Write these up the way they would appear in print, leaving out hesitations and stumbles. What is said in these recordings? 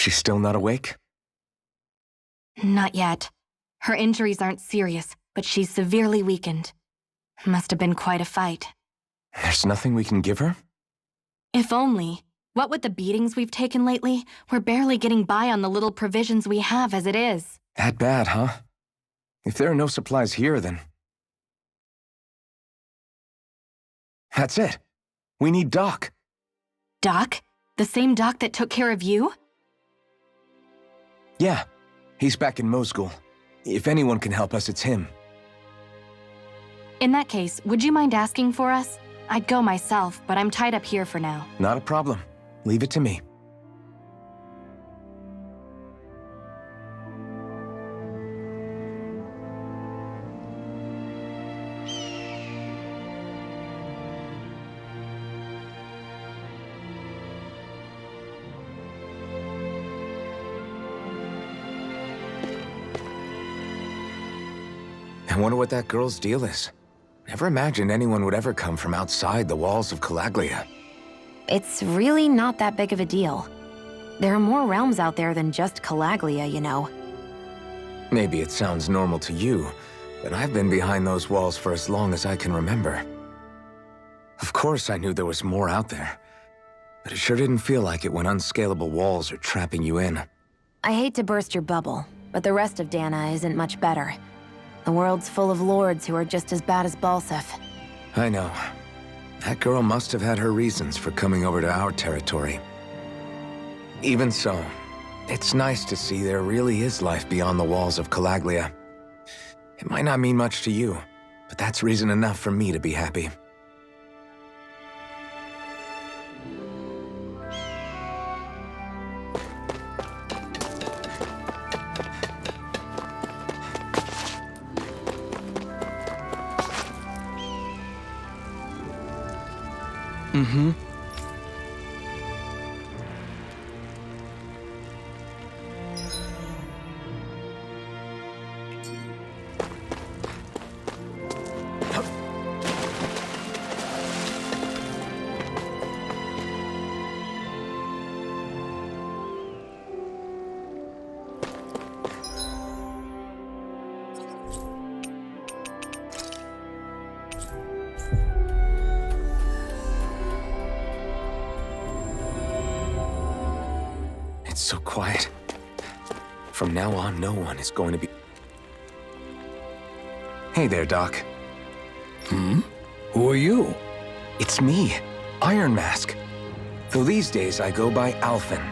She's still not awake? Not yet. Her injuries aren't serious, but she's severely weakened. Must have been quite a fight. There's nothing we can give her? If only. What with the beatings we've taken lately, we're barely getting by on the little provisions we have as it is. That bad, huh? If there are no supplies here, then... That's it. We need Doc. Doc? The same Doc that took care of you? Yeah. He's back in Mosgul. If anyone can help us, it's him. In that case, would you mind asking for us? I'd go myself, but I'm tied up here for now. Not a problem. Leave it to me. I wonder what that girl's deal is. Never imagined anyone would ever come from outside the walls of Cyslodia. It's really not that big of a deal. There are more realms out there than just Cyslodia, you know. Maybe it sounds normal to you, but I've been behind those walls for as long as I can remember. Of course I knew there was more out there, but it sure didn't feel like it when unscalable walls are trapping you in. I hate to burst your bubble, but the rest of Dana isn't much better. The world's full of lords who are just as bad as Balsef. I know. That girl must have had her reasons for coming over to our territory. Even so, it's nice to see there really is life beyond the walls of Cyslodia. It might not mean much to you, but that's reason enough for me to be happy. Mm-hmm. It's so quiet. From now on, no one is going to be... Hey there, Doc. Who are you? It's me, Iron Mask. Though these days I go by Alphen.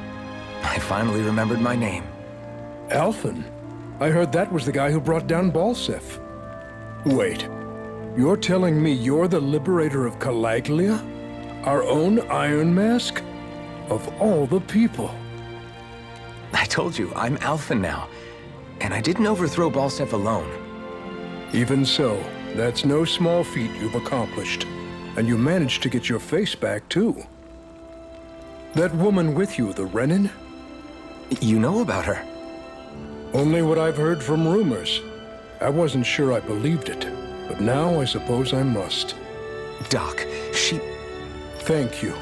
I finally remembered my name. Alphen? I heard that was the guy who brought down Balsef. Wait, you're telling me you're the liberator of Cyslodia? Our own Iron Mask? Of all the people. I told you, I'm Alphen now. And I didn't overthrow Balsef alone. Even so, that's no small feat you've accomplished. And you managed to get your face back, too. That woman with you, the Renin? You know about her? Only what I've heard from rumors. I wasn't sure I believed it, but now I suppose I must. Doc, she... Thank you.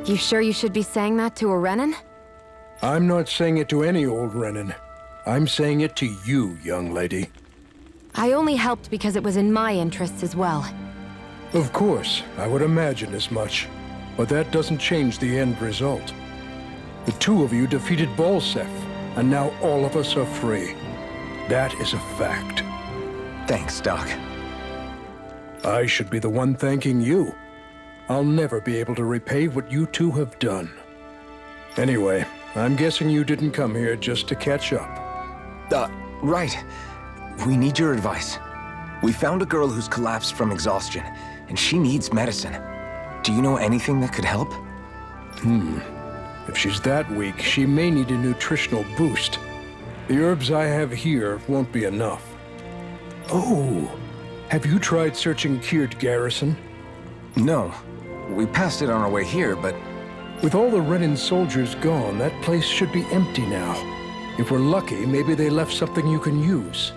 You sure you should be saying that to a Renin? I'm not saying it to any old Renin. I'm saying it to you, young lady. I only helped because it was in my interests as well. Of course, I would imagine as much. But that doesn't change the end result. The two of you defeated Balsef, and now all of us are free. That is a fact. Thanks, Doc. I should be the one thanking you. I'll never be able to repay what you two have done. Anyway, I'm guessing you didn't come here just to catch up. Right. We need your advice. We found a girl who's collapsed from exhaustion, and she needs medicine. Do you know anything that could help? If she's that weak, she may need a nutritional boost. The herbs I have here won't be enough. Oh, have you tried searching Kirt Garrison? No. We passed it on our way here, but... With all the Renin soldiers gone, that place should be empty now. If we're lucky, maybe they left something you can use.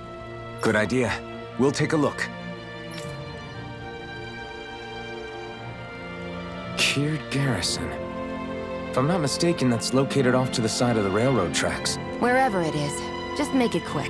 Good idea. We'll take a look. Kirt Garrison. If I'm not mistaken, that's located off to the side of the railroad tracks. Wherever it is, just make it quick.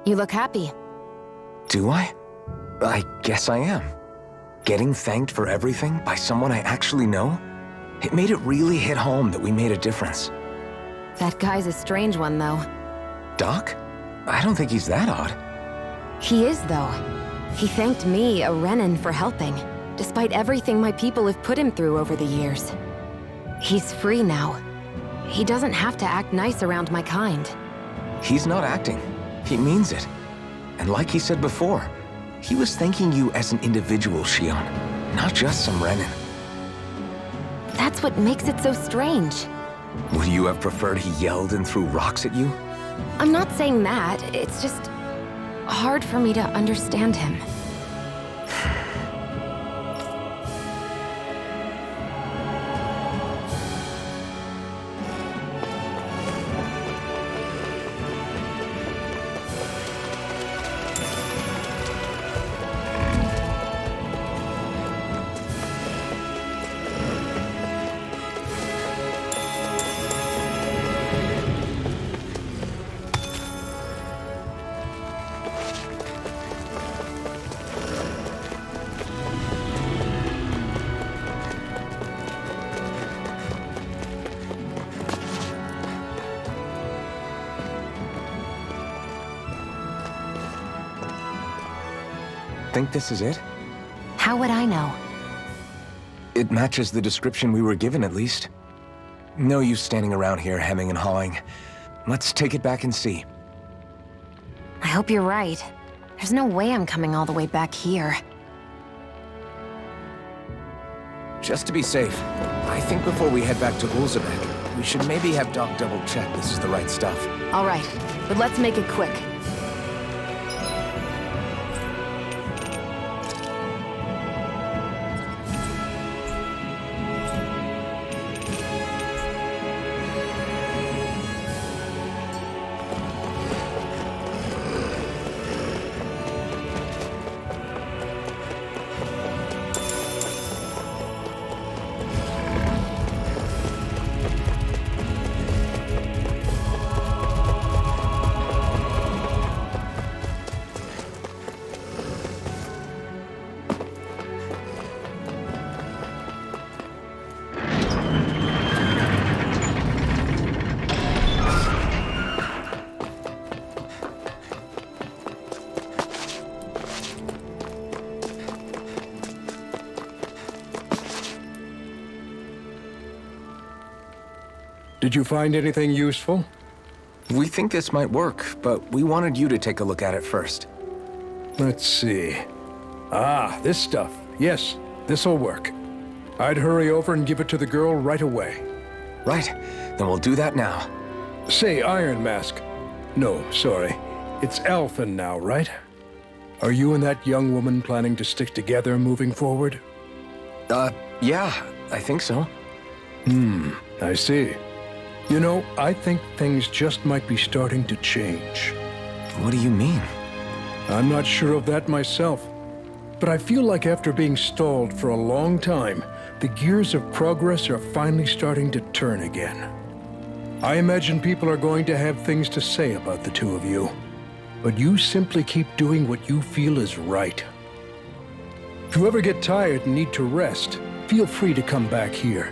You look happy. Do I? I guess I am. Getting thanked for everything by someone I actually know? It made it really hit home that we made a difference. That guy's a strange one, though. Doc? I don't think he's that odd. He is, though. He thanked me, a Renan, for helping, despite everything my people have put him through over the years. He's free now. He doesn't have to act nice around my kind. He's not acting. He means it. And like he said before, he was thanking you as an individual, Shion, not just some Renan. That's what makes it so strange. Would you have preferred he yelled and threw rocks at you? I'm not saying that, it's just hard for me to understand him. Think this is it? How would I know? It matches the description we were given, at least. No use standing around here hemming and hawing. Let's take it back and see. I hope you're right. There's no way I'm coming all the way back here. Just to be safe, I think before we head back to Ulzabek, we should maybe have Doc double-check this is the right stuff. All right, but let's make it quick. Did you find anything useful? We think this might work, but we wanted you to take a look at it first. Let's see. Ah, this stuff. Yes, this'll work. I'd hurry over and give it to the girl right away. Right, then we'll do that now. Say, Iron Mask. No, sorry. It's Alphen now, right? Are you and that young woman planning to stick together moving forward? Yeah, I think so. I see. You know, I think things just might be starting to change. What do you mean? I'm not sure of that myself, but I feel like after being stalled for a long time, the gears of progress are finally starting to turn again. I imagine people are going to have things to say about the two of you, but you simply keep doing what you feel is right. If you ever get tired and need to rest, feel free to come back here.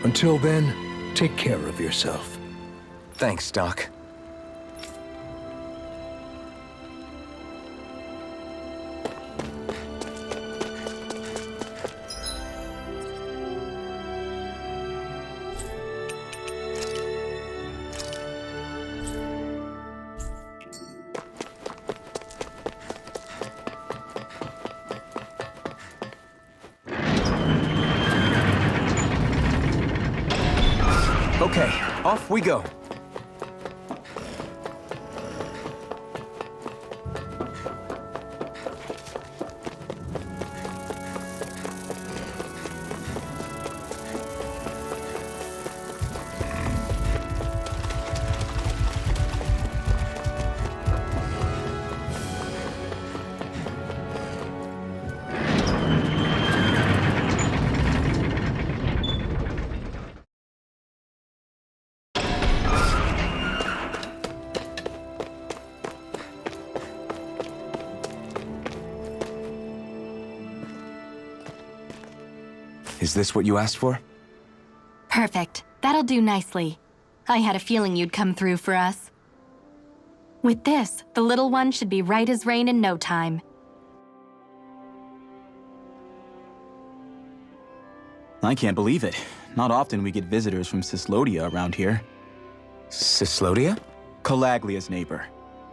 Until then, take care of yourself. Thanks, Doc. Okay, off we go. Is this what you asked for? Perfect. That'll do nicely. I had a feeling you'd come through for us. With this, the little one should be right as rain in no time. I can't believe it. Not often we get visitors from Cyslodia around here. Cyslodia? Calaglia's neighbor.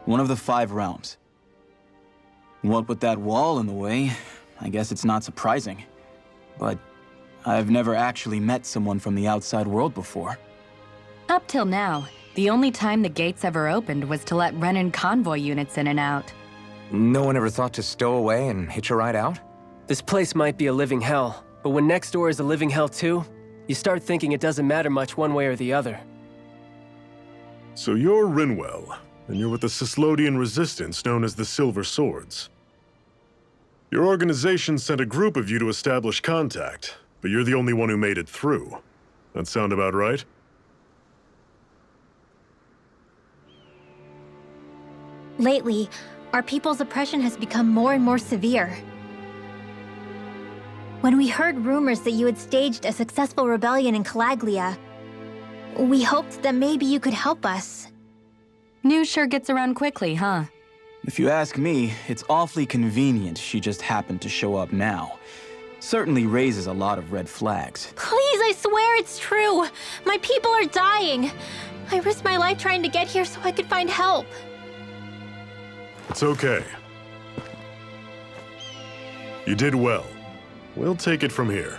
One of the 5 realms. What with that wall in the way, I guess it's not surprising. But I've never actually met someone from the outside world before. Up till now, the only time the gates ever opened was to let Renan convoy units in and out. No one ever thought to stow away and hitch a ride out? This place might be a living hell, but when next door is a living hell too, you start thinking it doesn't matter much one way or the other. So you're Rinwell, and you're with the Cyslodian resistance known as the Silver Swords. Your organization sent a group of you to establish contact, but you're the only one who made it through. That sound about right? Lately, our people's oppression has become more and more severe. When we heard rumors that you had staged a successful rebellion in Calaglia, we hoped that maybe you could help us. News sure gets around quickly, huh? If you ask me, it's awfully convenient she just happened to show up now. Certainly raises a lot of red flags. Please, I swear it's true! My people are dying! I risked my life trying to get here so I could find help. It's okay. You did well. We'll take it from here.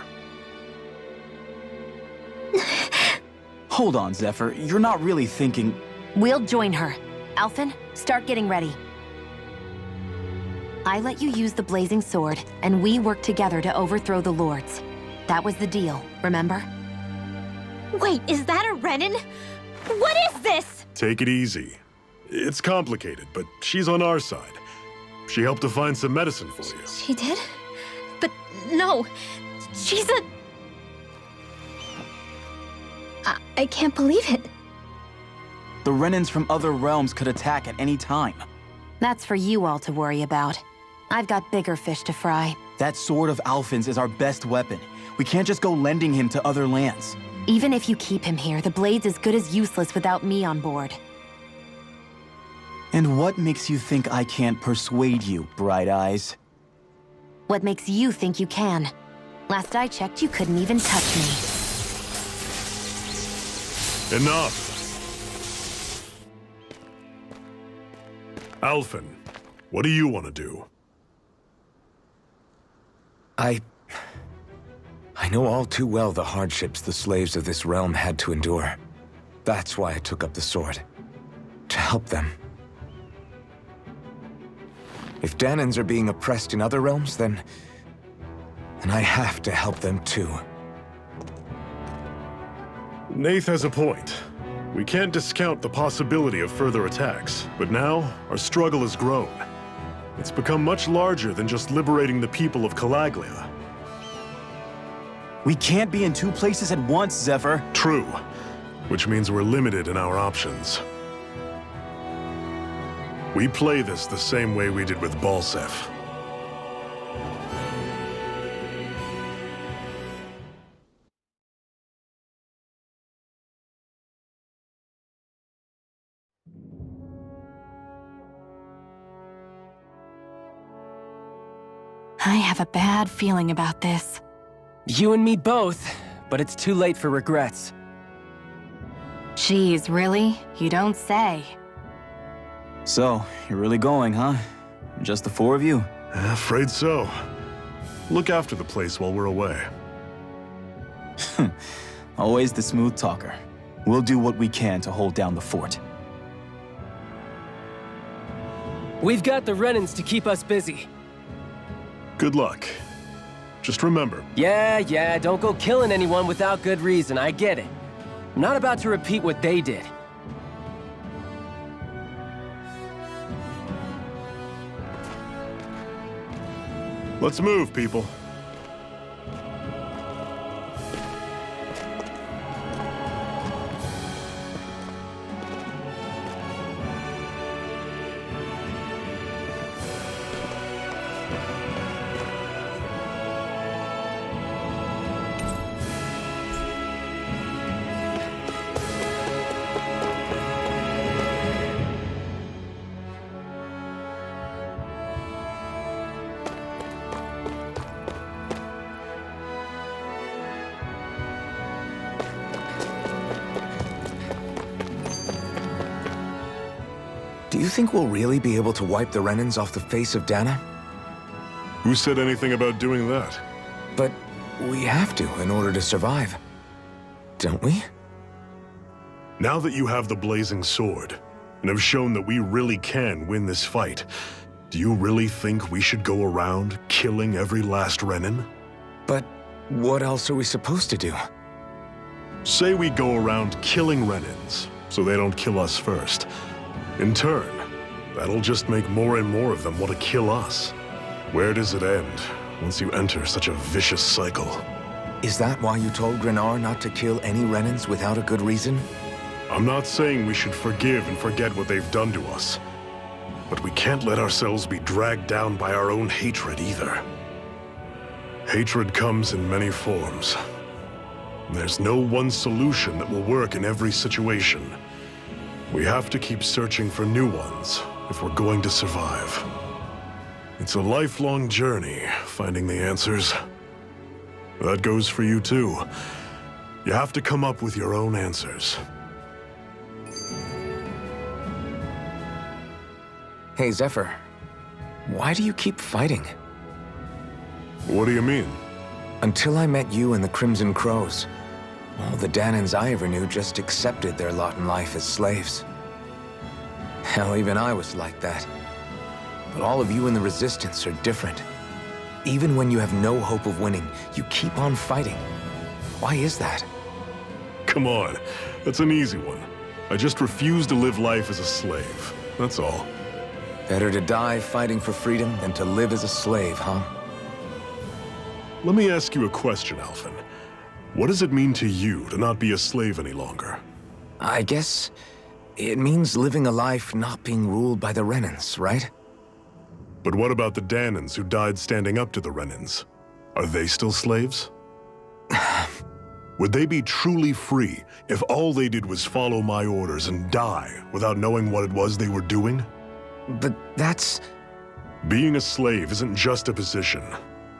Hold on, Zephyr. You're not really thinking... We'll join her. Alphen, start getting ready. I let you use the blazing sword, and we work together to overthrow the lords. That was the deal, remember? Wait, is that a Renan? What is this? Take it easy. It's complicated, but she's on our side. She helped to find some medicine for you. She did? But no, she's a... I can't believe it. The Renans from other realms could attack at any time. That's for you all to worry about. I've got bigger fish to fry. That sword of Alphen's is our best weapon. We can't just go lending him to other lands. Even if you keep him here, the blade's as good as useless without me on board. And what makes you think I can't persuade you, Bright Eyes? What makes you think you can? Last I checked, you couldn't even touch me. Enough! Alphen, what do you want to do? I know all too well the hardships the slaves of this realm had to endure. That's why I took up the sword. To help them. If Danans are being oppressed in other realms, then I have to help them too. Nath has a point. We can't discount the possibility of further attacks, but now our struggle has grown. It's become much larger than just liberating the people of Calaglia. We can't be in 2 places at once, Zephyr. True, which means we're limited in our options. We play this the same way we did with Balsef. I have a bad feeling about this. You and me both, but it's too late for regrets. Geez, really? You don't say. So, you're really going, huh? Just the 4 of you? Afraid so. Look after the place while we're away. Always the smooth talker. We'll do what we can to hold down the fort. We've got the Renans to keep us busy. Good luck. Just remember, Yeah, don't go killing anyone without good reason, I get it. I'm not about to repeat what they did. let's move, people. Do you think we'll really be able to wipe the Renans off the face of Dana? Who said anything about doing that? But we have to in order to survive. Don't we? Now that you have the blazing sword, and have shown that we really can win this fight, do you really think we should go around killing every last Renan? But what else are we supposed to do? Say we go around killing Renans, so they don't kill us first. In turn, that'll just make more and more of them want to kill us. Where does it end once you enter such a vicious cycle? Is that why you told Grenar not to kill any Renans without a good reason? I'm not saying we should forgive and forget what they've done to us, but we can't let ourselves be dragged down by our own hatred either. Hatred comes in many forms. There's no one solution that will work in every situation. We have to keep searching for new ones if we're going to survive. It's a lifelong journey, finding the answers. That goes for you too. You have to come up with your own answers. Hey, Zephyr. Why do you keep fighting? What do you mean? Until I met you and the Crimson Crows, all the Danans I ever knew just accepted their lot in life as slaves. Hell, even I was like that. But all of you in the Resistance are different. Even when you have no hope of winning, you keep on fighting. Why is that? Come on, that's an easy one. I just refuse to live life as a slave, that's all. Better to die fighting for freedom than to live as a slave, huh? Let me ask you a question, Alphen. What does it mean to you to not be a slave any longer? I guess it means living a life not being ruled by the Renans, right? But what about the Danans who died standing up to the Renans? Are they still slaves? Would they be truly free if all they did was follow my orders and die without knowing what it was they were doing? But that's... Being a slave isn't just a position.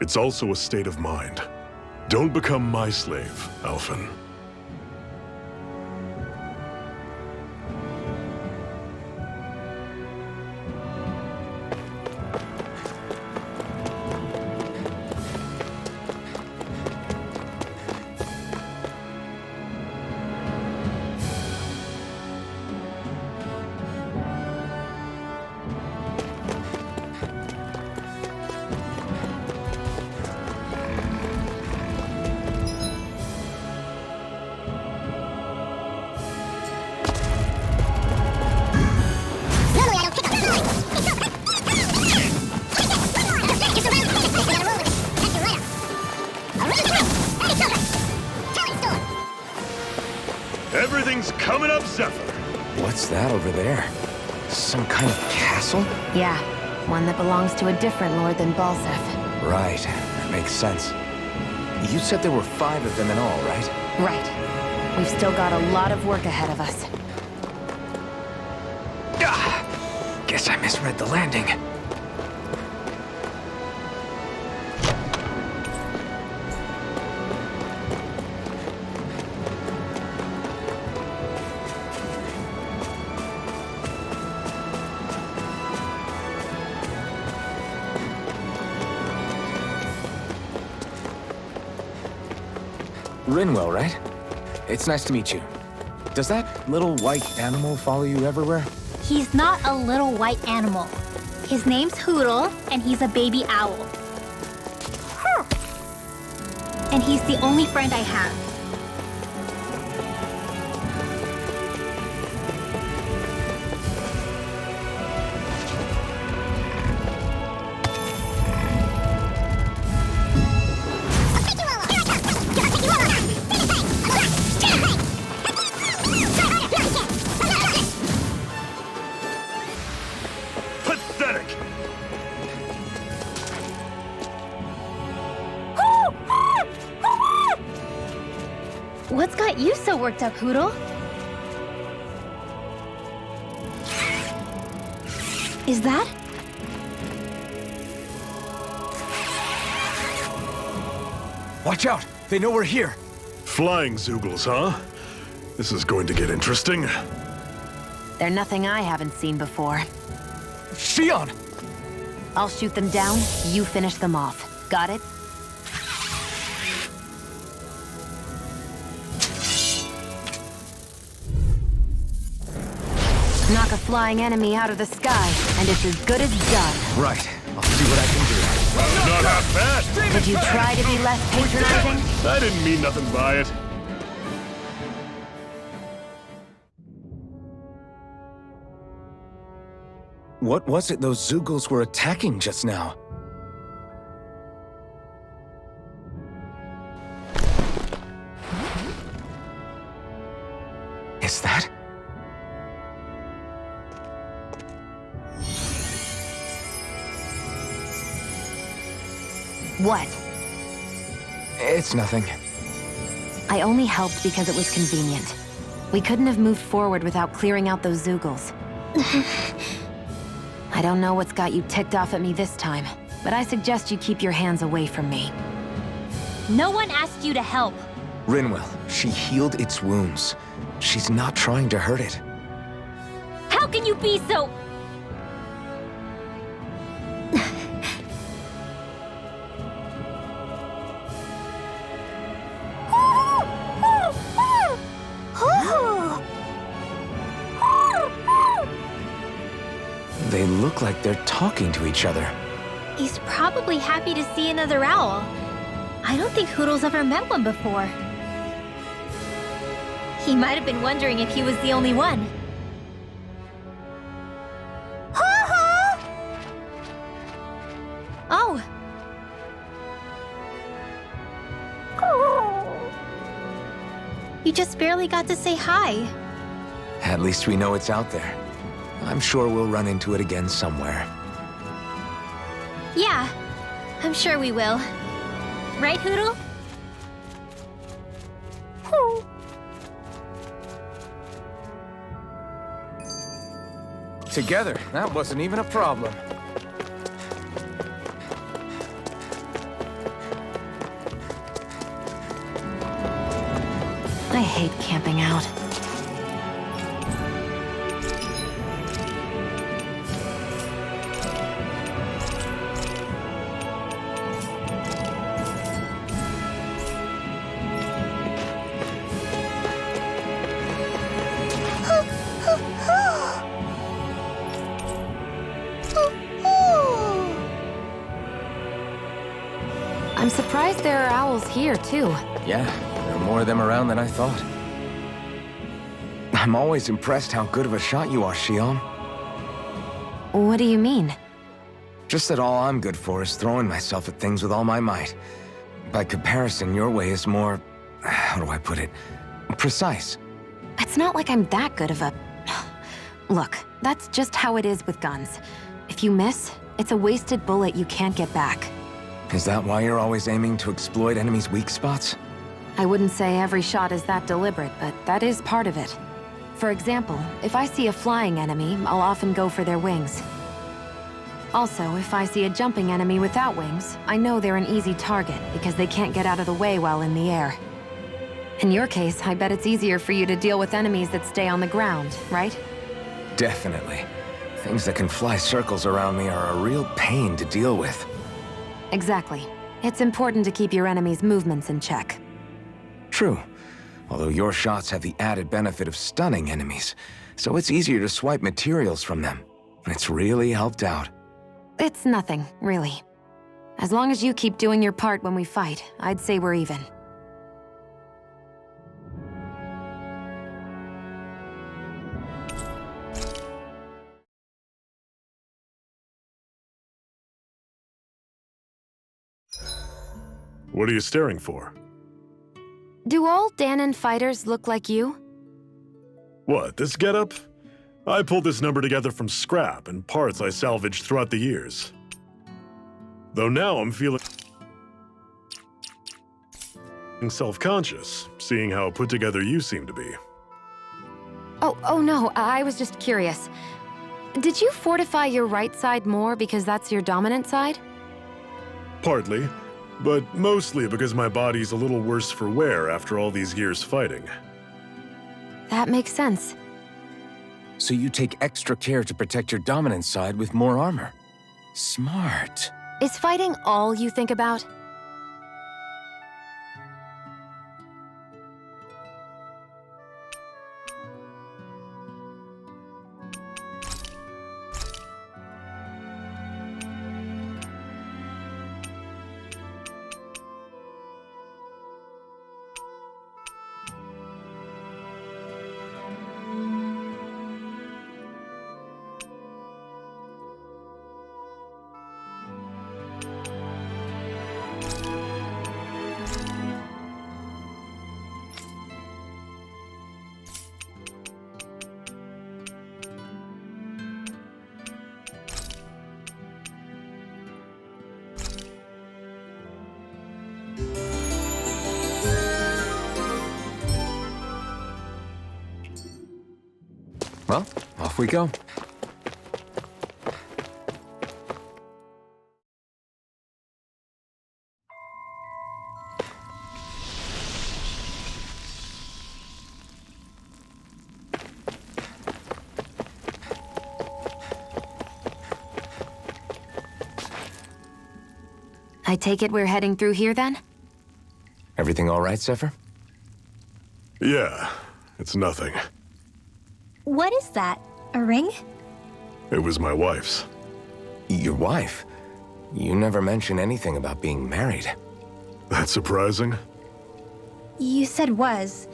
It's also a state of mind. Don't become my slave, Alphen. Everything's coming up, Zephyr. What's that over there? Some kind of castle? Yeah, one that belongs to a different lord than Balsef. Right, that makes sense. You said there were 5 of them in all, right? Right. We've still got a lot of work ahead of us. Guess I misread the landing. Rinwell, right? It's nice to meet you. Does that little white animal follow you everywhere? He's not a little white animal. His name's Hootle, and he's a baby owl. And he's the only friend I have. Pathetic! What's got you so worked up, Hootle? Is that? Watch out! They know we're here! Flying Zoogles, huh? This is going to get interesting. They're nothing I haven't seen before. Shion! I'll shoot them down, you finish them off. Got it? Knock a flying enemy out of the sky, and it's as good as done. Right. I'll see what I can do. Not half bad! Did you try to be less patronizing? I didn't mean nothing by it. What was it those Zeugles were attacking just now? Is that? What? It's nothing. I only helped because it was convenient. We couldn't have moved forward without clearing out those Zeugles. I don't know what's got you ticked off at me this time, but I suggest you keep your hands away from me. No one asked you to help. Rinwell, she healed its wounds. She's not trying to hurt it. How can you be so... They look like they're talking to each other. He's probably happy to see another owl. I don't think Hoodle's ever met one before. He might have been wondering if he was the only one. Oh. You just barely got to say hi. At least we know it's out there. I'm sure we'll run into it again somewhere. Yeah, I'm sure we will. Right, Hoodle? Together, that wasn't even a problem. I hate camping out. I'm surprised there are owls here, too. Yeah, there are more of them around than I thought. I'm always impressed how good of a shot you are, Shion. What do you mean? Just that all I'm good for is throwing myself at things with all my might. By comparison, your way is more... how do I put it? Precise. It's not like I'm that good of a... Look, that's just how it is with guns. If you miss, it's a wasted bullet you can't get back. Is that why you're always aiming to exploit enemies' weak spots? I wouldn't say every shot is that deliberate, but that is part of it. For example, if I see a flying enemy, I'll often go for their wings. Also, if I see a jumping enemy without wings, I know they're an easy target because they can't get out of the way while in the air. In your case, I bet it's easier for you to deal with enemies that stay on the ground, right? Definitely. Things that can fly circles around me are a real pain to deal with. Exactly. It's important to keep your enemy's movements in check. True. Although your shots have the added benefit of stunning enemies, so it's easier to swipe materials from them. It's really helped out. It's nothing, really. As long as you keep doing your part when we fight, I'd say we're even. What are you staring for? Do all Danon fighters look like you? What, this getup? I pulled this number together from scrap and parts I salvaged throughout the years. Though now I'm feeling self-conscious, seeing how put together you seem to be. Oh no, I was just curious. Did you fortify your right side more because that's your dominant side? Partly, but mostly because my body's a little worse for wear after all these years fighting. That makes sense. So you take extra care to protect your dominant side with more armor. Smart. Is fighting all you think about? Well, off we go. I take it we're heading through here then? Everything all right, Zephyr? Yeah, it's nothing. What is that? A ring? It was my wife's. Your wife? You never mentioned anything about being married. That's surprising? You said was.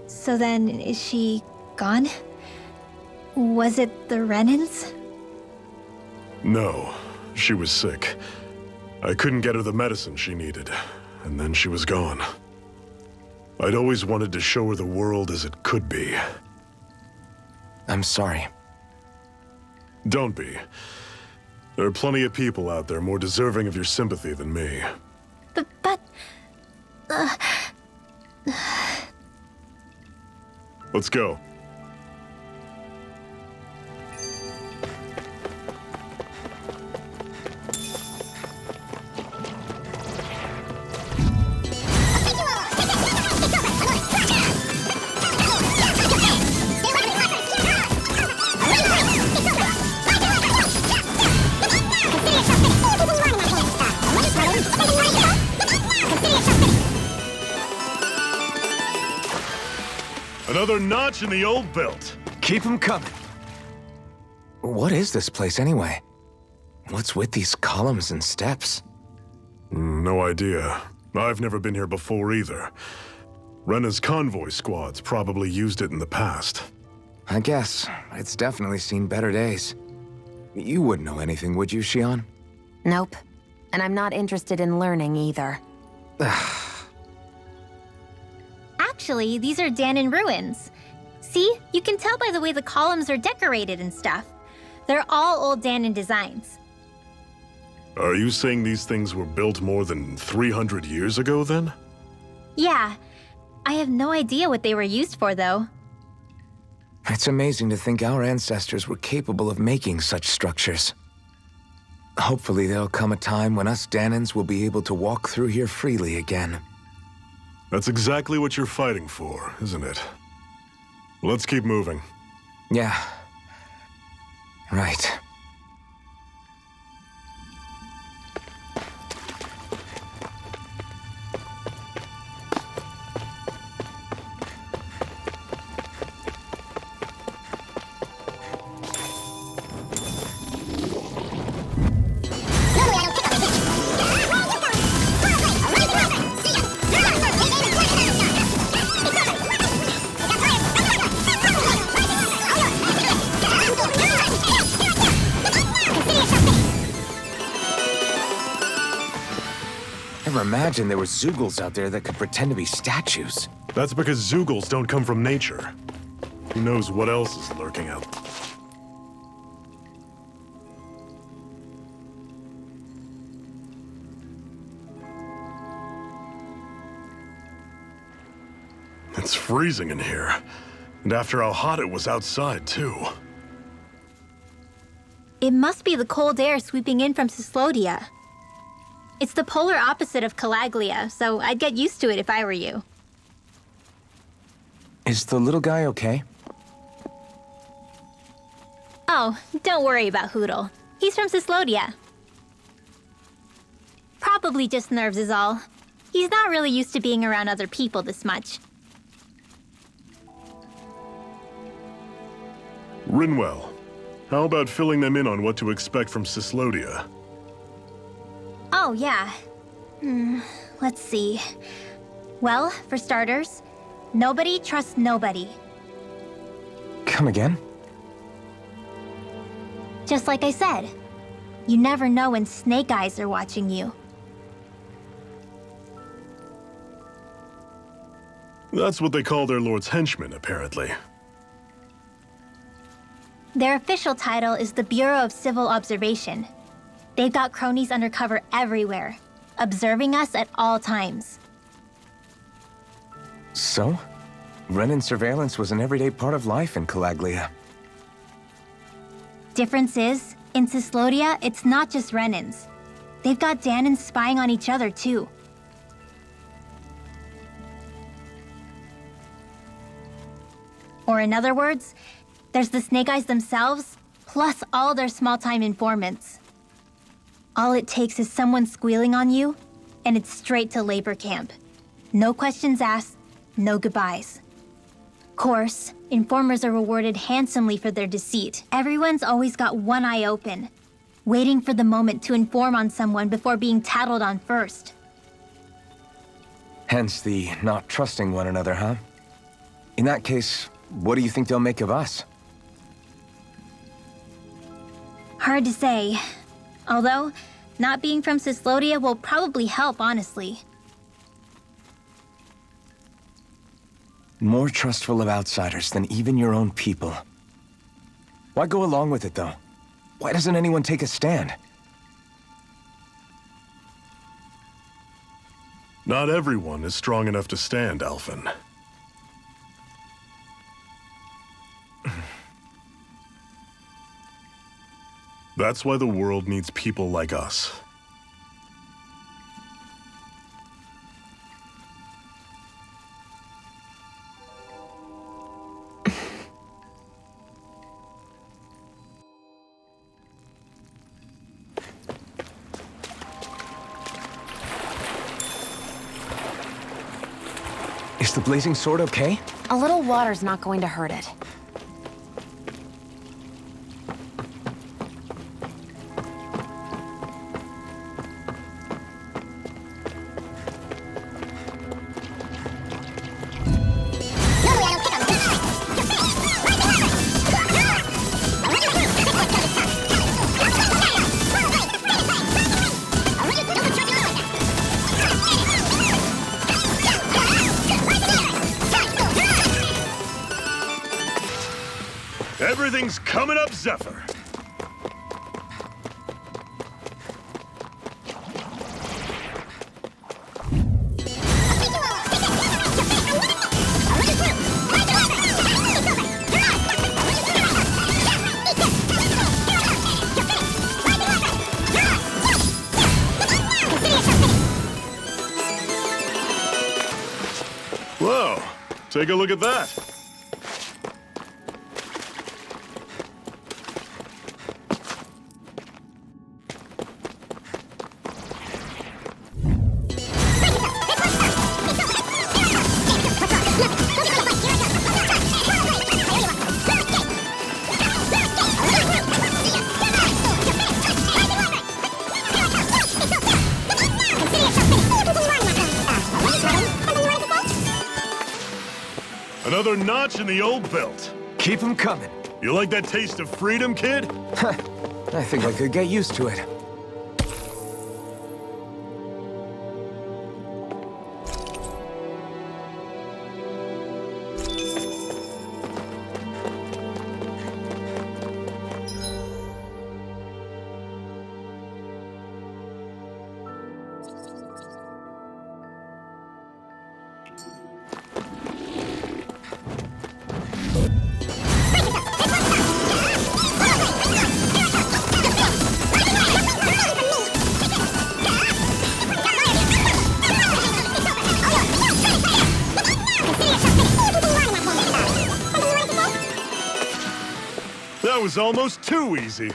So then, is she gone? Was it the Renans? No, she was sick. I couldn't get her the medicine she needed, and then she was gone. I'd always wanted to show her the world as it could be. I'm sorry. Don't be. There are plenty of people out there more deserving of your sympathy than me. But... Let's go. Another notch in the old belt. Keep them coming. What is this place anyway? What's with these columns and steps? No idea. I've never been here before either. Rena's convoy squads probably used it in the past. I guess. It's definitely seen better days. You wouldn't know anything, would you, Xion? Nope. And I'm not interested in learning either. Actually, these are Danon ruins. See? You can tell by the way the columns are decorated and stuff. They're all old Danon designs. Are you saying these things were built more than 300 years ago, then? Yeah. I have no idea what they were used for, though. It's amazing to think our ancestors were capable of making such structures. Hopefully there'll come a time when us Danons will be able to walk through here freely again. That's exactly what you're fighting for, isn't it? Let's keep moving. Yeah. Right. Never imagined there were Zeugles out there that could pretend to be statues. That's because Zeugles don't come from nature. Who knows what else is lurking out there? It's freezing in here. And after how hot it was outside, too. It must be the cold air sweeping in from Cyslodia. It's the polar opposite of Calaglia, so I'd get used to it if I were you. Is the little guy okay? Oh, don't worry about Hootle. He's from Cyslodia. Probably just nerves is all. He's not really used to being around other people this much. Rinwell, how about filling them in on what to expect from Cyslodia? Oh, yeah. Let's see. Well, for starters, nobody trusts nobody. Come again? Just like I said, you never know when Snake Eyes are watching you. That's what they call their lord's henchmen, apparently. Their official title is the Bureau of Civil Observation. They've got cronies undercover everywhere, observing us at all times. So? Renin surveillance was an everyday part of life in Calaglia. Difference is, in Cyslodia, it's not just Renins. They've got Danins spying on each other, too. Or in other words, there's the Snake Eyes themselves, plus all their small-time informants. All it takes is someone squealing on you, and it's straight to labor camp. No questions asked, no goodbyes. Course, informers are rewarded handsomely for their deceit. Everyone's always got one eye open, waiting for the moment to inform on someone before being tattled on first. Hence the not trusting one another, huh? In that case, what do you think they'll make of us? Hard to say. Although, not being from Cyslodia will probably help, honestly. More trustful of outsiders than even your own people. Why go along with it, though? Why doesn't anyone take a stand? Not everyone is strong enough to stand, Alphen. That's why the world needs people like us. Is the blazing sword okay? A little water's not going to hurt it. Everything's coming up, Zephyr. Whoa, take a look at that. Another notch in the old belt. Keep them coming. You like that taste of freedom, kid? I think I could get used to it. was almost too easy.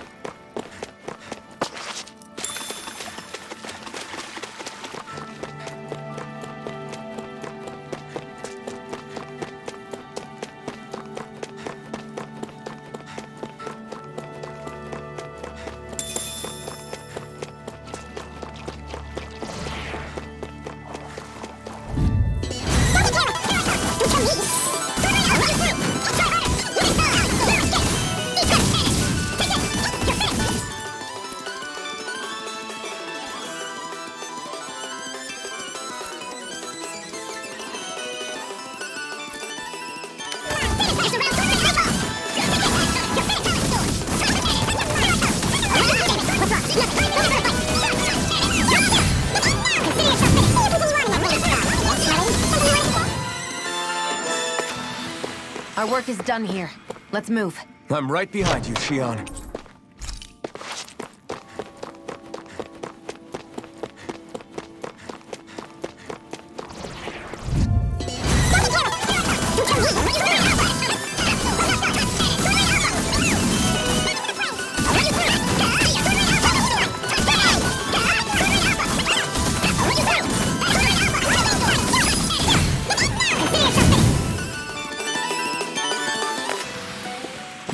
Our work is done here. Let's move. I'm right behind you, Shion.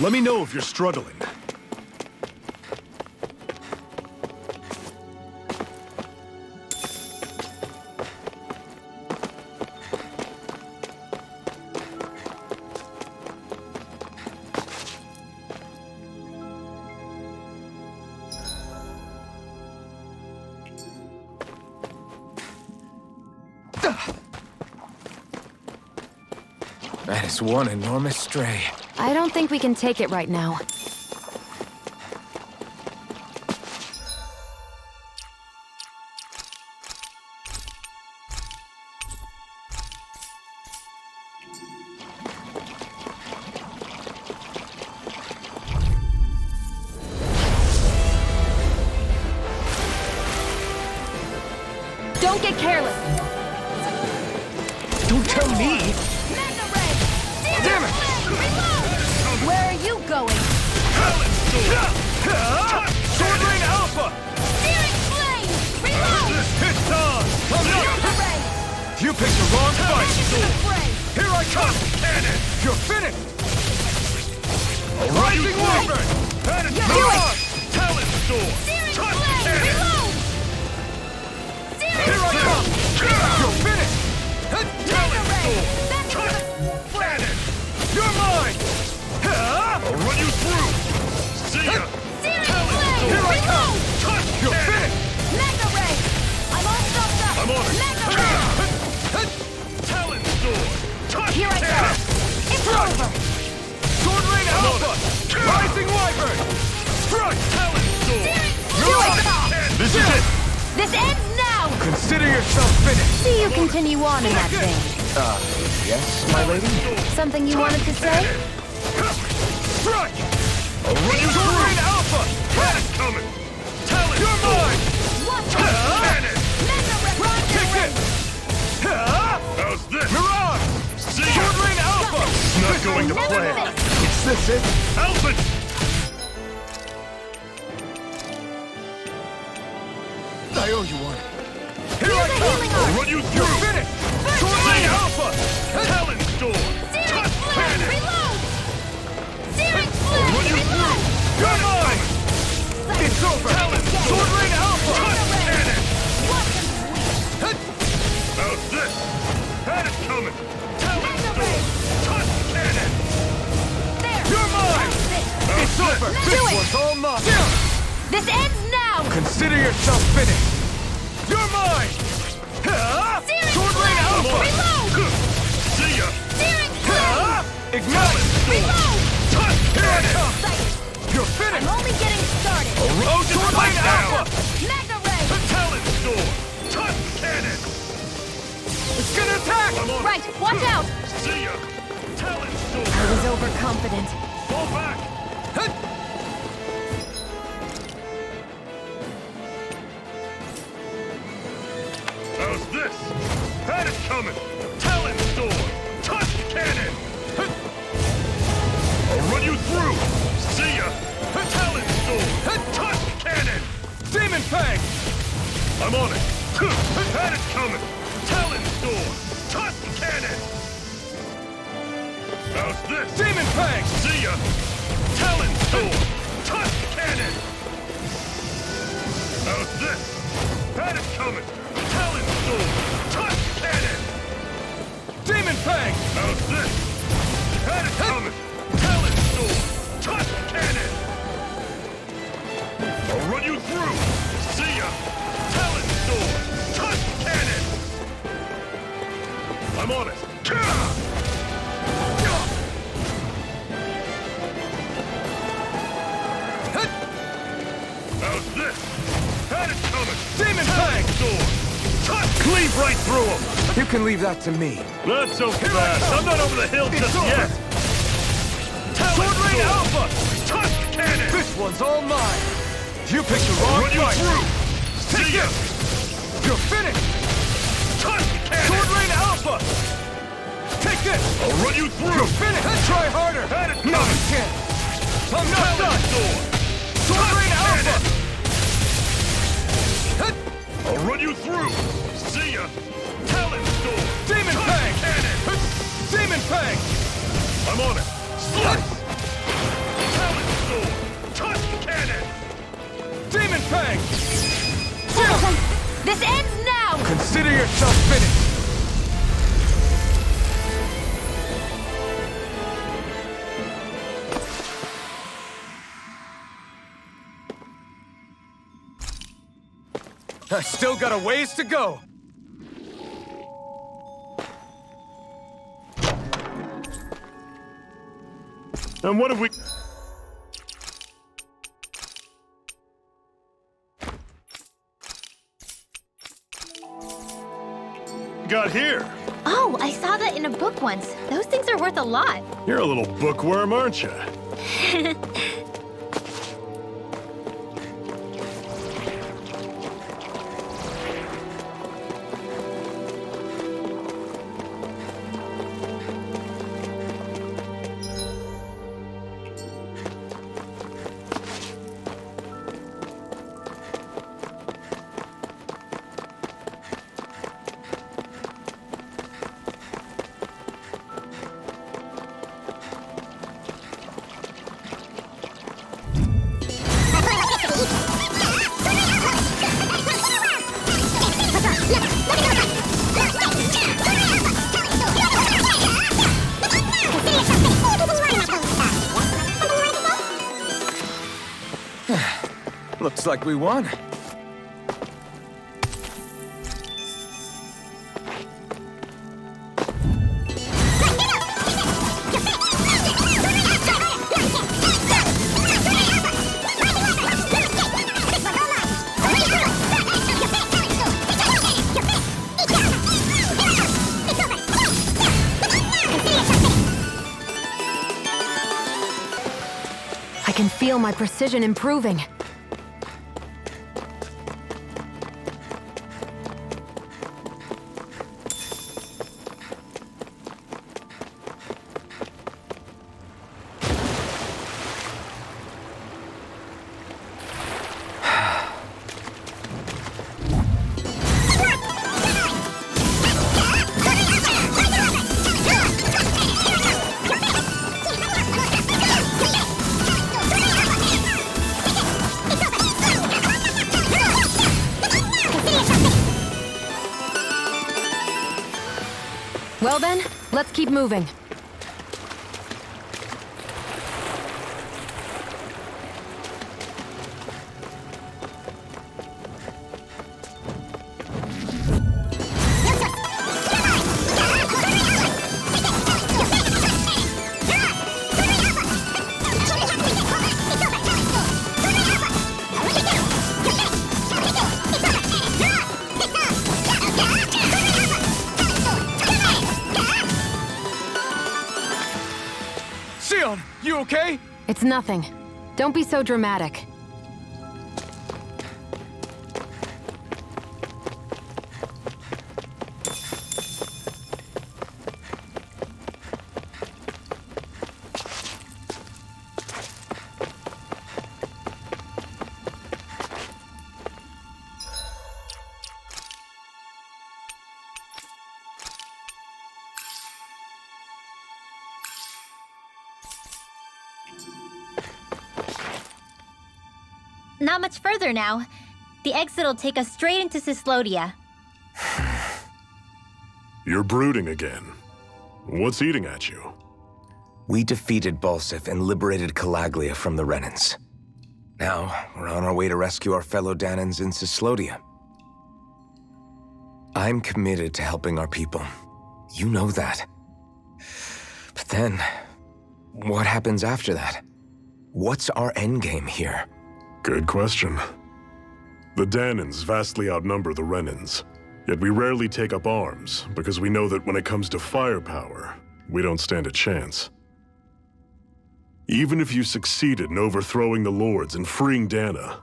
Let me know if you're struggling. That is one enormous stray. I don't think we can take it right now. Don't get careless! Don't tell me! Damn it! Where are you going? Sword Rain Alpha! Steering flame! Reload! It's on! You picked the wrong fight! Here I come! Cannon! You're finished! Rising Wyvern! And it's on! Talon Storm! Touch Cannon! Reload! Here I come! You're finished! Talon Storm! Touch Cannon! You're mine! I'll run you through! See ya! Talon Here Storm! I come! Touch You're Cannon! finished! Mega Ray! I'm all stuffed up! I'm on it! Mega Ray! Talon Storm! Touch Here I go! Cannon! It's over! Sword Rain Alpha! Rising Wyvern! Strike! Talon Storm! Do it! This is it! This ends now! Consider yourself finished! See you continue on in that vein. Yes, my lady? Something you wanted to say? Strike! I'll run you through! Rain Alpha! That's coming! Talon You're Storm! mine! Cannon! Mega Ray! Kick it! How's this? Mirage! See ya! Sword Rain Alpha! Not going to plan! Is this it? Alpha! I owe you one. Here's a healing I'll arm! run you You're through! finished! See Sword Rain ya! Alpha! Talon Storm! Steering Touch flame! Cannon! Reload! Steering I'll run flame! you Reload! through! You're mine! It's over! Talon Sword Rain Alpha! Touch Cannon! Watch them sweep! How's this? Had it coming! Talon Storm! Touch Cannon! There! You're mine! How's It's this? over! Do This it! one's all mine! This ends now! Consider yourself finished! You're mine! Steering Sword Rain flame! Alpha! Reload! See ya! Steering flame! Ignite! Reload! Touch Here I Cannon! come! Sight! You're finished! I'm only getting started! Oh, Sword Rain Alpha! Mega Ray! Talon Storm! Touch Cannon! It's gonna attack! I'm on it! Right, watch out! See ya! Talon Storm! I was overconfident. Fall back! How's this? Had it coming! Talon Storm! Touch Cannon! I'll run you through! See ya! Demon Fang! I'm on it! Had it coming! Talon Storm! Tusk Cannon! How's this? Demon Fang! See ya! Talon Storm! Tusk Cannon! How's this? Had it coming! Talon Storm! Tusk Cannon! Demon Fang! How's this? Had it coming! Talon Storm! Tusk Cannon! I'll run you through! See ya! Talon Storm! Tusk Cannon! I'm on it! How's this? Had it coming! Demon Talon Fang! Storm! Tusk! Cleave right through him! You can leave that to me. Not so fast! I'm not over the hill just yet! Talon Sword Rain Storm! Alpha! Tusk Cannon! This one's all mine! You picked the I'll wrong run you fight! through! Take See ya! this! You're finished! Tusk Cannon! Sword Rain Alpha! Take this! I'll run you through! You're finished! Try harder! Had it No, coming! you can't! I'm not Talon done! Storm! Sword Rain Alpha! I'll run you through! See ya! Talon Storm! Demon Tusk Fang! Cannon! Demon Fang! I'm on it! Slice! Talon Storm! Tusk Cannon! Demon Fang! This ends now! Consider yourself finished. I still got a ways to go! And what have we... got here? Oh, I saw that in a book once. Those things are worth a lot. You're a little bookworm, aren't you? Looks like we won. I can feel my precision improving. Well then, let's keep moving. Sion, you okay? It's nothing. Don't be so dramatic. not much further now. The exit'll take us straight into Cyslodia. You're brooding again. What's eating at you? We defeated Balsif and liberated Calaglia from the Renans. Now, we're on our way to rescue our fellow Danans in Cyslodia. I'm committed to helping our people. You know that. But then, what happens after that? What's our endgame here? Good question. The Danans vastly outnumber the Renans, yet we rarely take up arms because we know that when it comes to firepower, we don't stand a chance. Even if you succeeded in overthrowing the Lords and freeing Dana,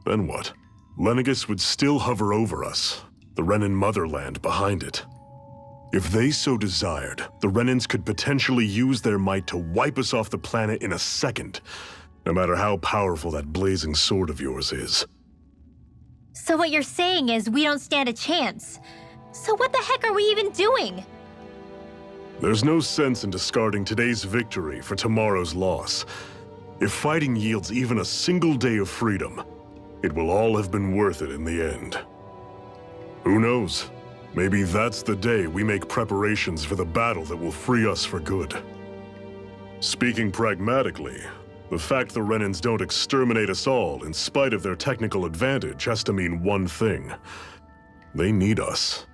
then what? Lenegis would still hover over us, the Renan motherland behind it. If they so desired, the Renans could potentially use their might to wipe us off the planet in a second, no matter how powerful that blazing sword of yours is. So what you're saying is we don't stand a chance. So what the heck are we even doing? There's no sense in discarding today's victory for tomorrow's loss. If fighting yields even a single day of freedom, it will all have been worth it in the end. Who knows? Maybe that's the day we make preparations for the battle that will free us for good. Speaking pragmatically, the fact the Renans don't exterminate us all in spite of their technical advantage has to mean one thing. They need us.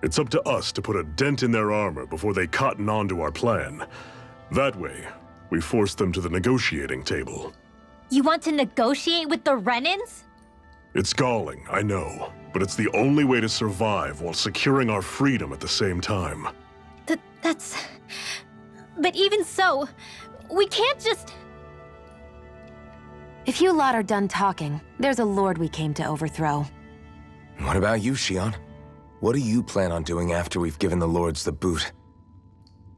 It's up to us to put a dent in their armor before they cotton on to our plan. That way, we force them to the negotiating table. You want to negotiate with the Renans? It's galling, I know, but it's the only way to survive while securing our freedom at the same time. That's... But even so, we can't just... If you lot are done talking, there's a lord we came to overthrow. What about you, Shion? What do you plan on doing after we've given the Lords the boot?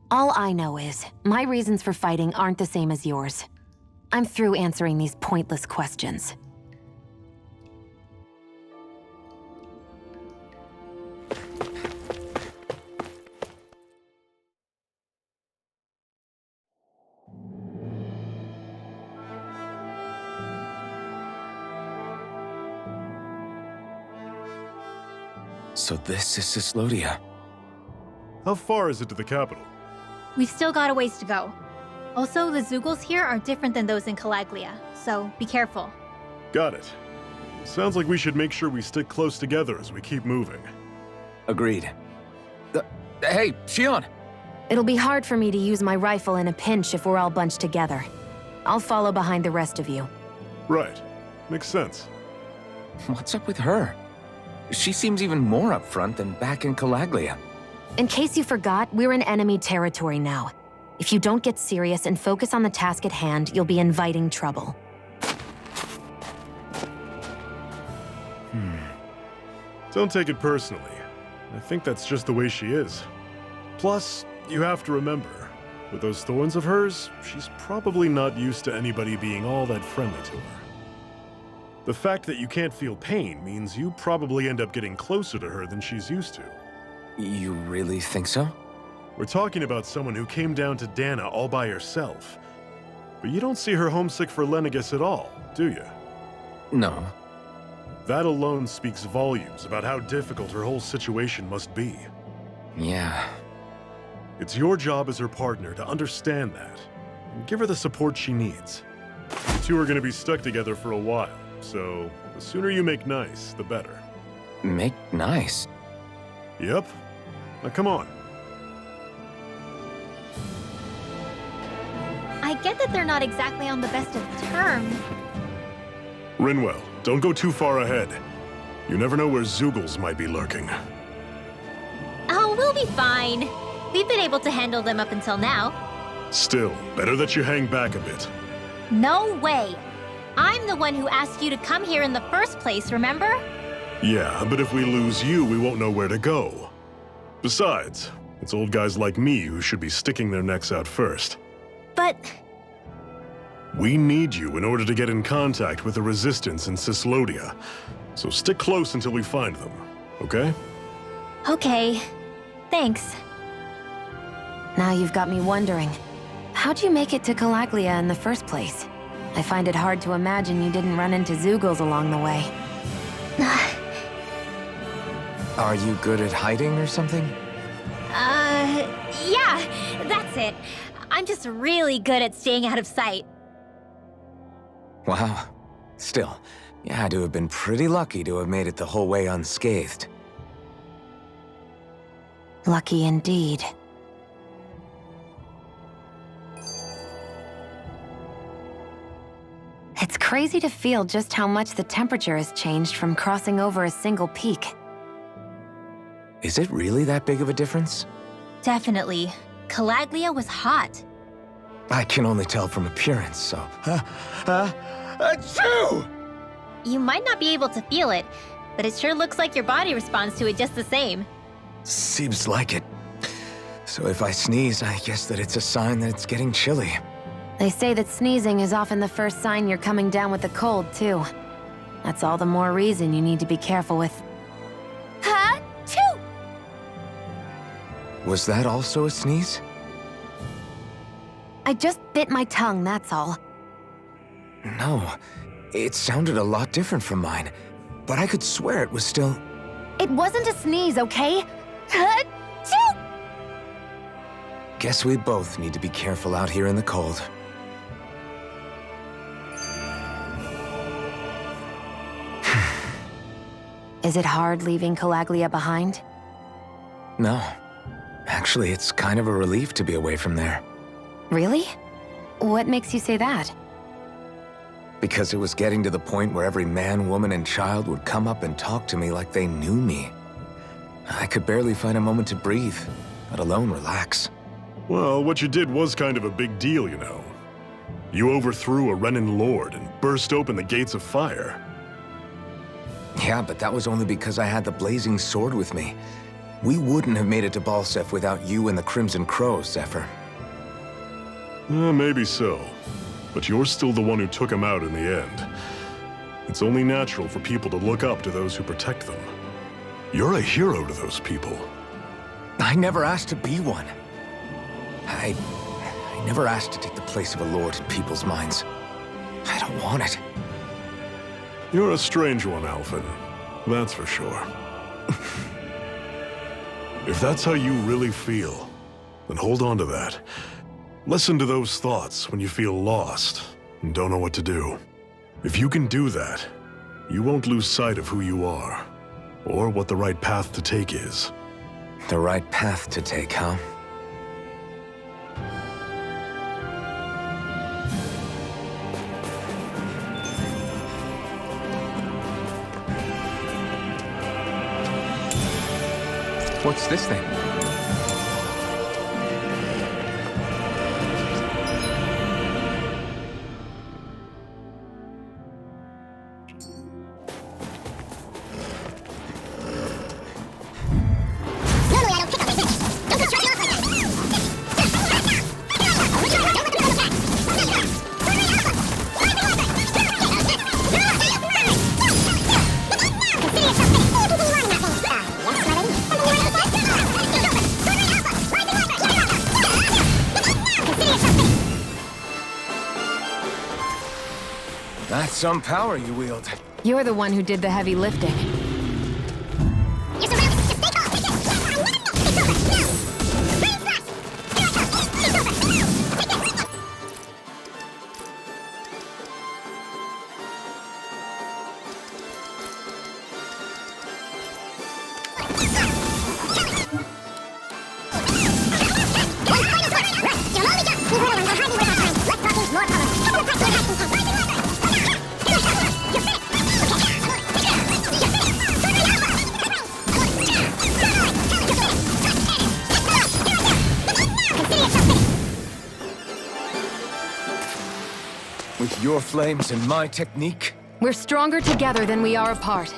All I know is, my reasons for fighting aren't the same as yours. I'm through answering these pointless questions. So this is Cyslodia. How far is it to the capital? We've still got a ways to go. Also, the Zeugles here are different than those in Calaglia, so be careful. Got it. Sounds like we should make sure we stick close together as we keep moving. Agreed. Hey, Shion! It'll be hard for me to use my rifle in a pinch if we're all bunched together. I'll follow behind the rest of you. Right. Makes sense. What's up with her? She seems even more upfront than back in Calaglia. In case you forgot, we're in enemy territory now. If you don't get serious and focus on the task at hand, you'll be inviting trouble. Don't take it personally. I think that's just the way she is. Plus, you have to remember, with those thorns of hers, she's probably not used to anybody being all that friendly to her. The fact that you can't feel pain means you probably end up getting closer to her than she's used to. You really think so? We're talking about someone who came down to Dana all by herself. But you don't see her homesick for Lenegis at all, do you? No. That alone speaks volumes about how difficult her whole situation must be. Yeah. It's your job as her partner to understand that, and give her the support she needs. You two are going to be stuck together for a while, so the sooner you make nice, the better. Make nice? Yep. Now come on. I get that they're not exactly on the best of terms. Rinwell, don't go too far ahead. You never know where Zeugles might be lurking. Oh, we'll be fine. We've been able to handle them up until now. Still, better that you hang back a bit. No way. I'm the one who asked you to come here in the first place, remember? Yeah, but if we lose you, we won't know where to go. Besides, it's old guys like me who should be sticking their necks out first. But... We need you in order to get in contact with the Resistance in Cyslodia. So stick close until we find them, okay? Okay. Thanks. Now you've got me wondering, how'd you make it to Calaglia in the first place? I find it hard to imagine you didn't run into Zoogles along the way. Are you good at hiding or something? Yeah, that's it. I'm just really good at staying out of sight. Wow. Still, you had to have been pretty lucky to have made it the whole way unscathed. Lucky indeed. It's crazy to feel just how much the temperature has changed from crossing over a single peak. Is it really that big of a difference? Definitely. Calaglia was hot. I can only tell from appearance, so... Achoo! You might not be able to feel it, but it sure looks like your body responds to it just the same. Seems like it. So if I sneeze, I guess that it's a sign that it's getting chilly. They say that sneezing is often the first sign you're coming down with the cold, too. That's all the more reason you need to be careful with. Ha-choo! Was that also a sneeze? I just bit my tongue, that's all. No, it sounded a lot different from mine, but I could swear it was still... It wasn't a sneeze, okay? Ha-choo! Guess we both need to be careful out here in the cold. Is it hard leaving Calaglia behind? No. Actually, it's kind of a relief to be away from there. Really? What makes you say that? Because it was getting to the point where every man, woman, and child would come up and talk to me like they knew me. I could barely find a moment to breathe, let alone relax. Well, what you did was kind of a big deal, you know. You overthrew a Renan lord and burst open the gates of fire. Yeah, but that was only because I had the blazing sword with me. We wouldn't have made it to Balsef without you and the Crimson Crows, Zephyr. Maybe so. But you're still the one who took him out in the end. It's only natural for people to look up to those who protect them. You're a hero to those people. I never asked to be one. I never asked to take the place of a lord in people's minds. I don't want it. You're a strange one, Alphen. That's for sure. If that's how you really feel, then hold on to that. Listen to those thoughts when you feel lost and don't know what to do. If you can do that, you won't lose sight of who you are, or what the right path to take is. The right path to take, huh? What's this thing? That's some power you wield. You're the one who did the heavy lifting. With your flames and my technique? We're stronger together than we are apart.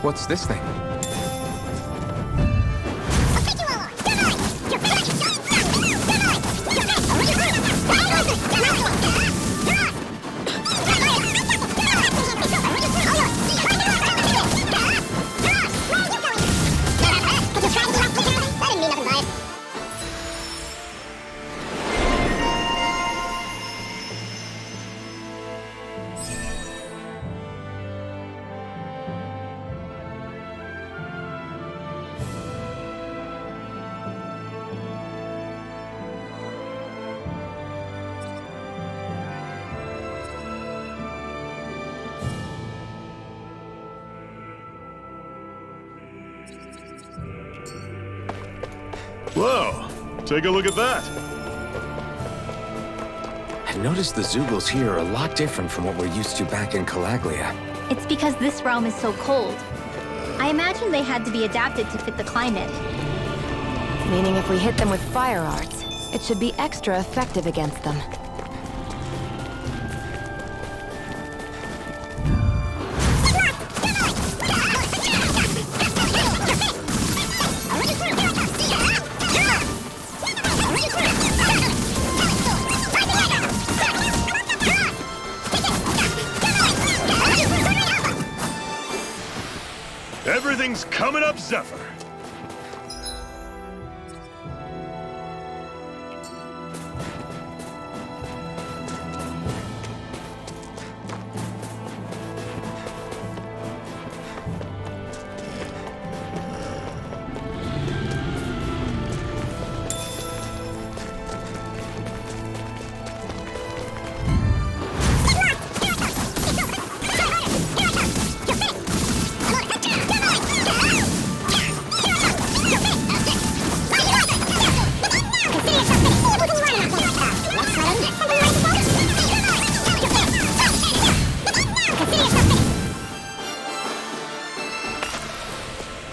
What's this thing? Take a look at that. I noticed the Zoogles here are a lot different from what we're used to back in Calaglia. It's because this realm is so cold. I imagine they had to be adapted to fit the climate. Meaning if we hit them with fire arts, it should be extra effective against them. Everything's coming up, Zephyr.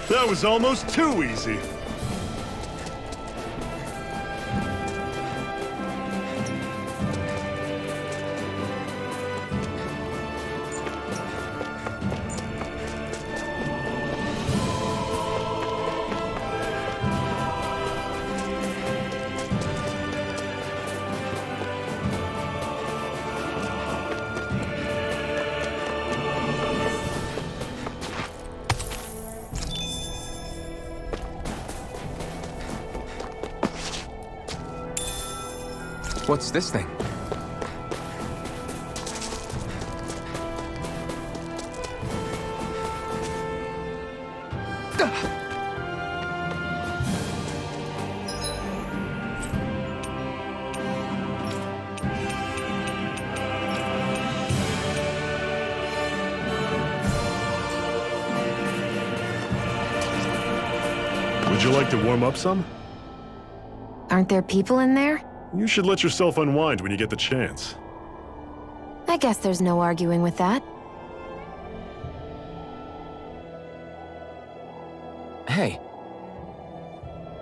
That was almost too easy. What's this thing? Would you like to warm up some? Aren't there people in there? You should let yourself unwind when you get the chance. I guess there's no arguing with that. Hey.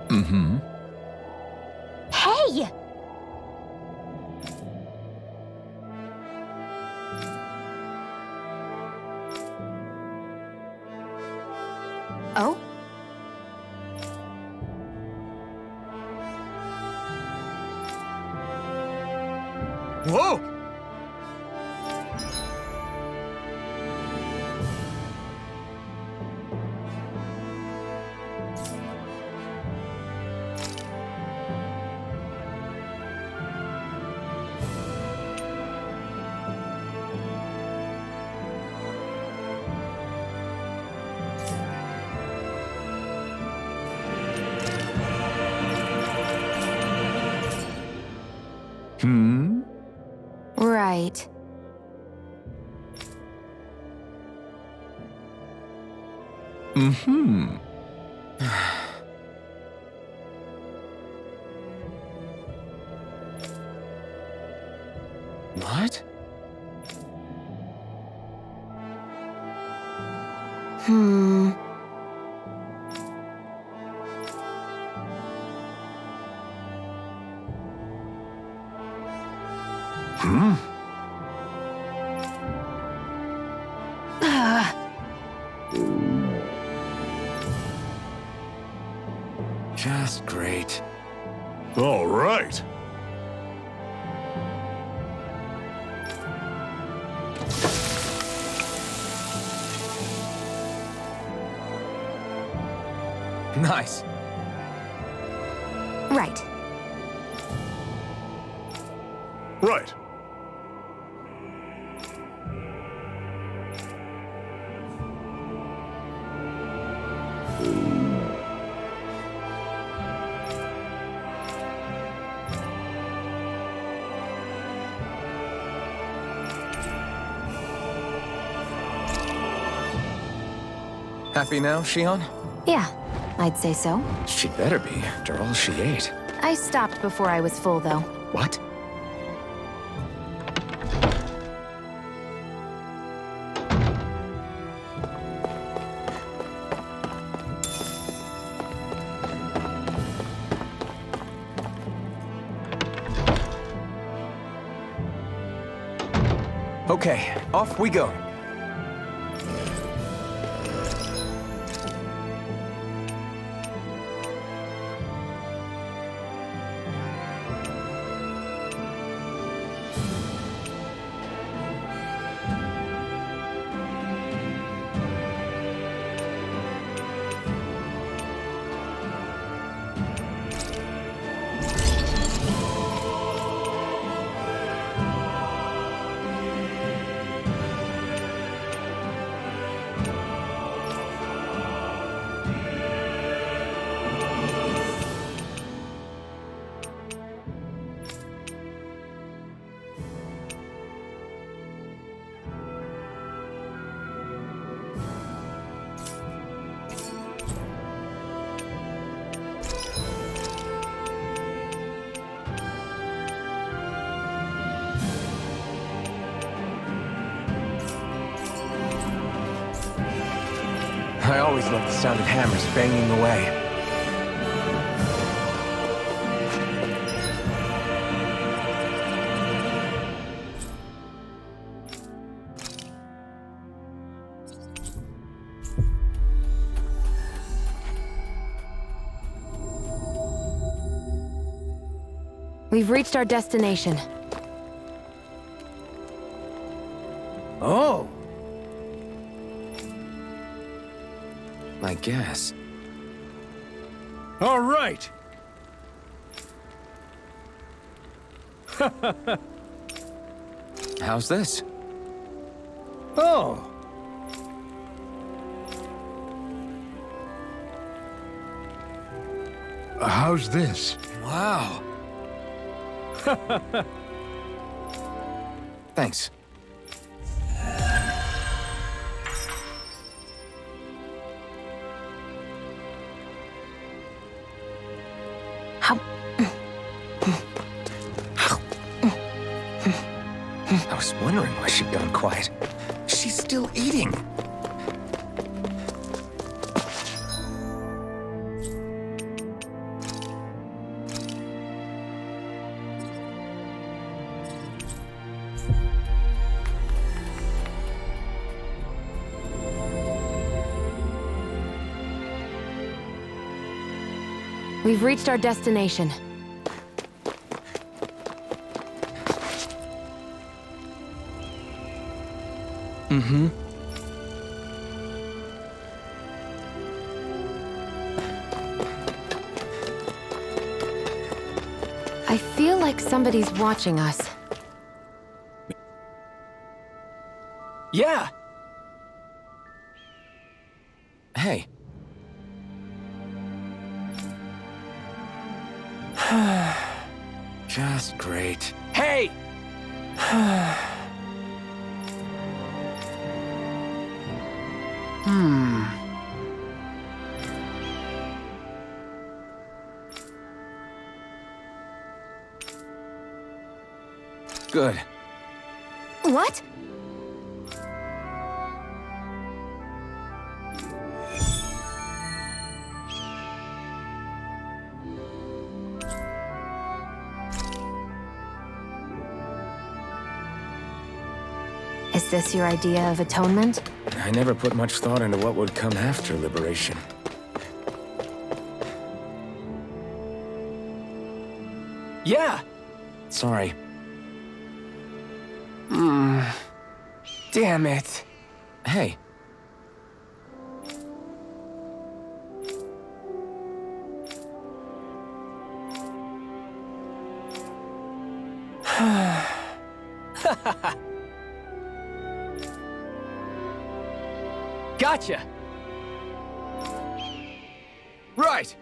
Mm-hmm. Hey! Oh? Whoa! Hmm? Right. Mm-hmm. What? Hmm. Hmm? Just great. All right. Nice. Right. Right. Happy now, Shion? Yeah, I'd say so. She better be, after all she ate. I stopped before I was full, though. What? Okay, off we go. I always loved the sound of hammers banging away. We've reached our destination. Oh! I guess. All right! How's this? Oh! How's this? Wow. Thanks. I was wondering why she'd gone quiet. She's still eating. We've reached our destination. Mm-hmm. I feel like somebody's watching us. Yeah! Hey. Just great. Hey! Good. What? Is this your idea of atonement? I never put much thought into what would come after liberation. Yeah! Sorry. Damn it. Hey. Gotcha! Right!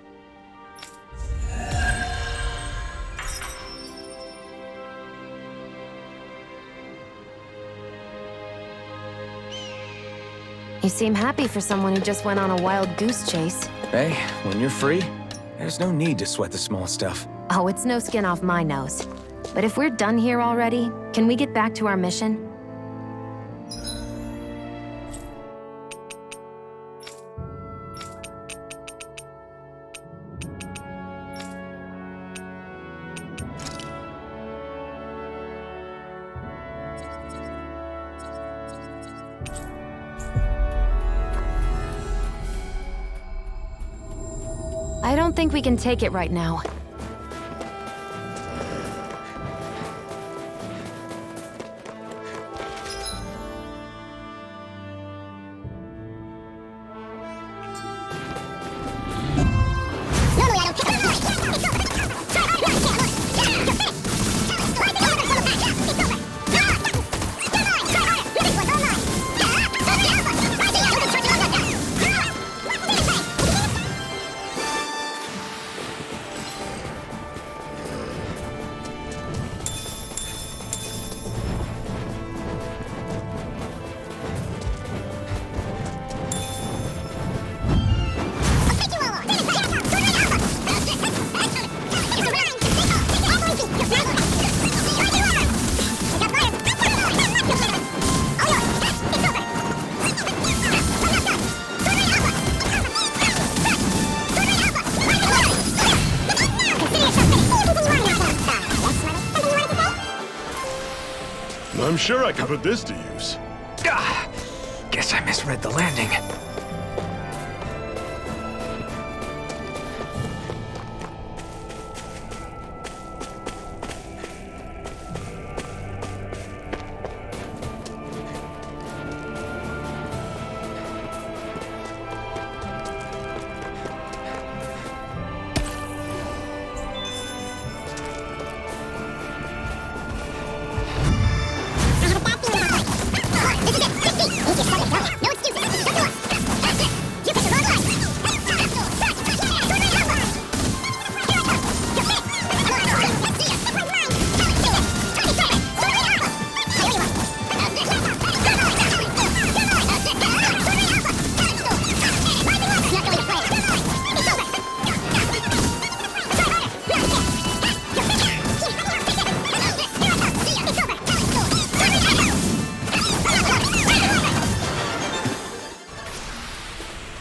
You seem happy for someone who just went on a wild goose chase. Hey, when you're free, there's no need to sweat the small stuff. Oh, it's no skin off my nose. But if we're done here already, can we get back to our mission? I don't think we can take it right now. I'm sure I can put this to use. Guess I misread the landing.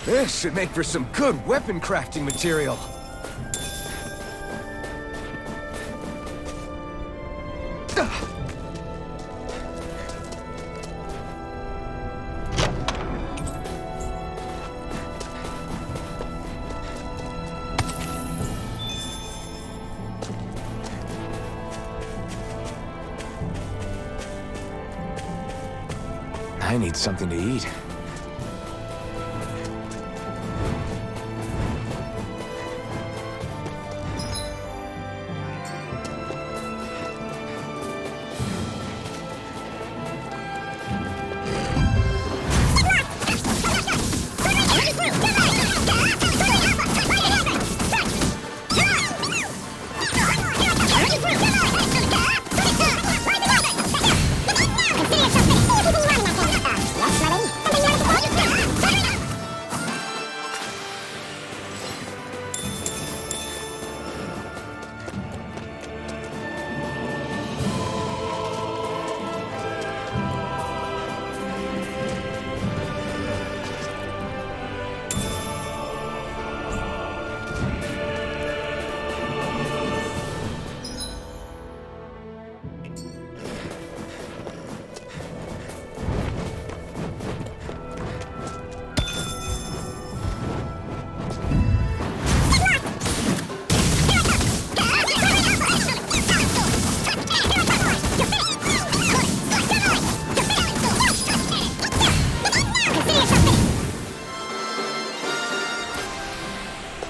This should make for some good weapon crafting material. I need something to eat.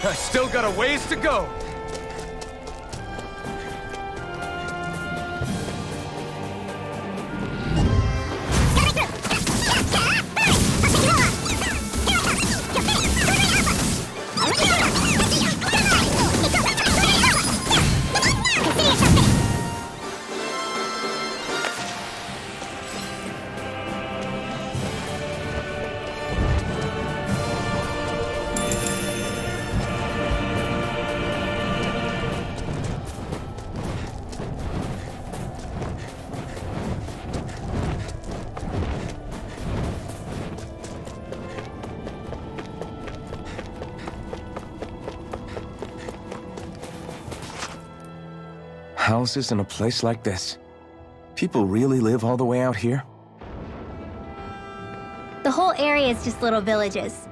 I still got a ways to go. Houses in a place like this. People really live all the way out here? The whole area is just little villages.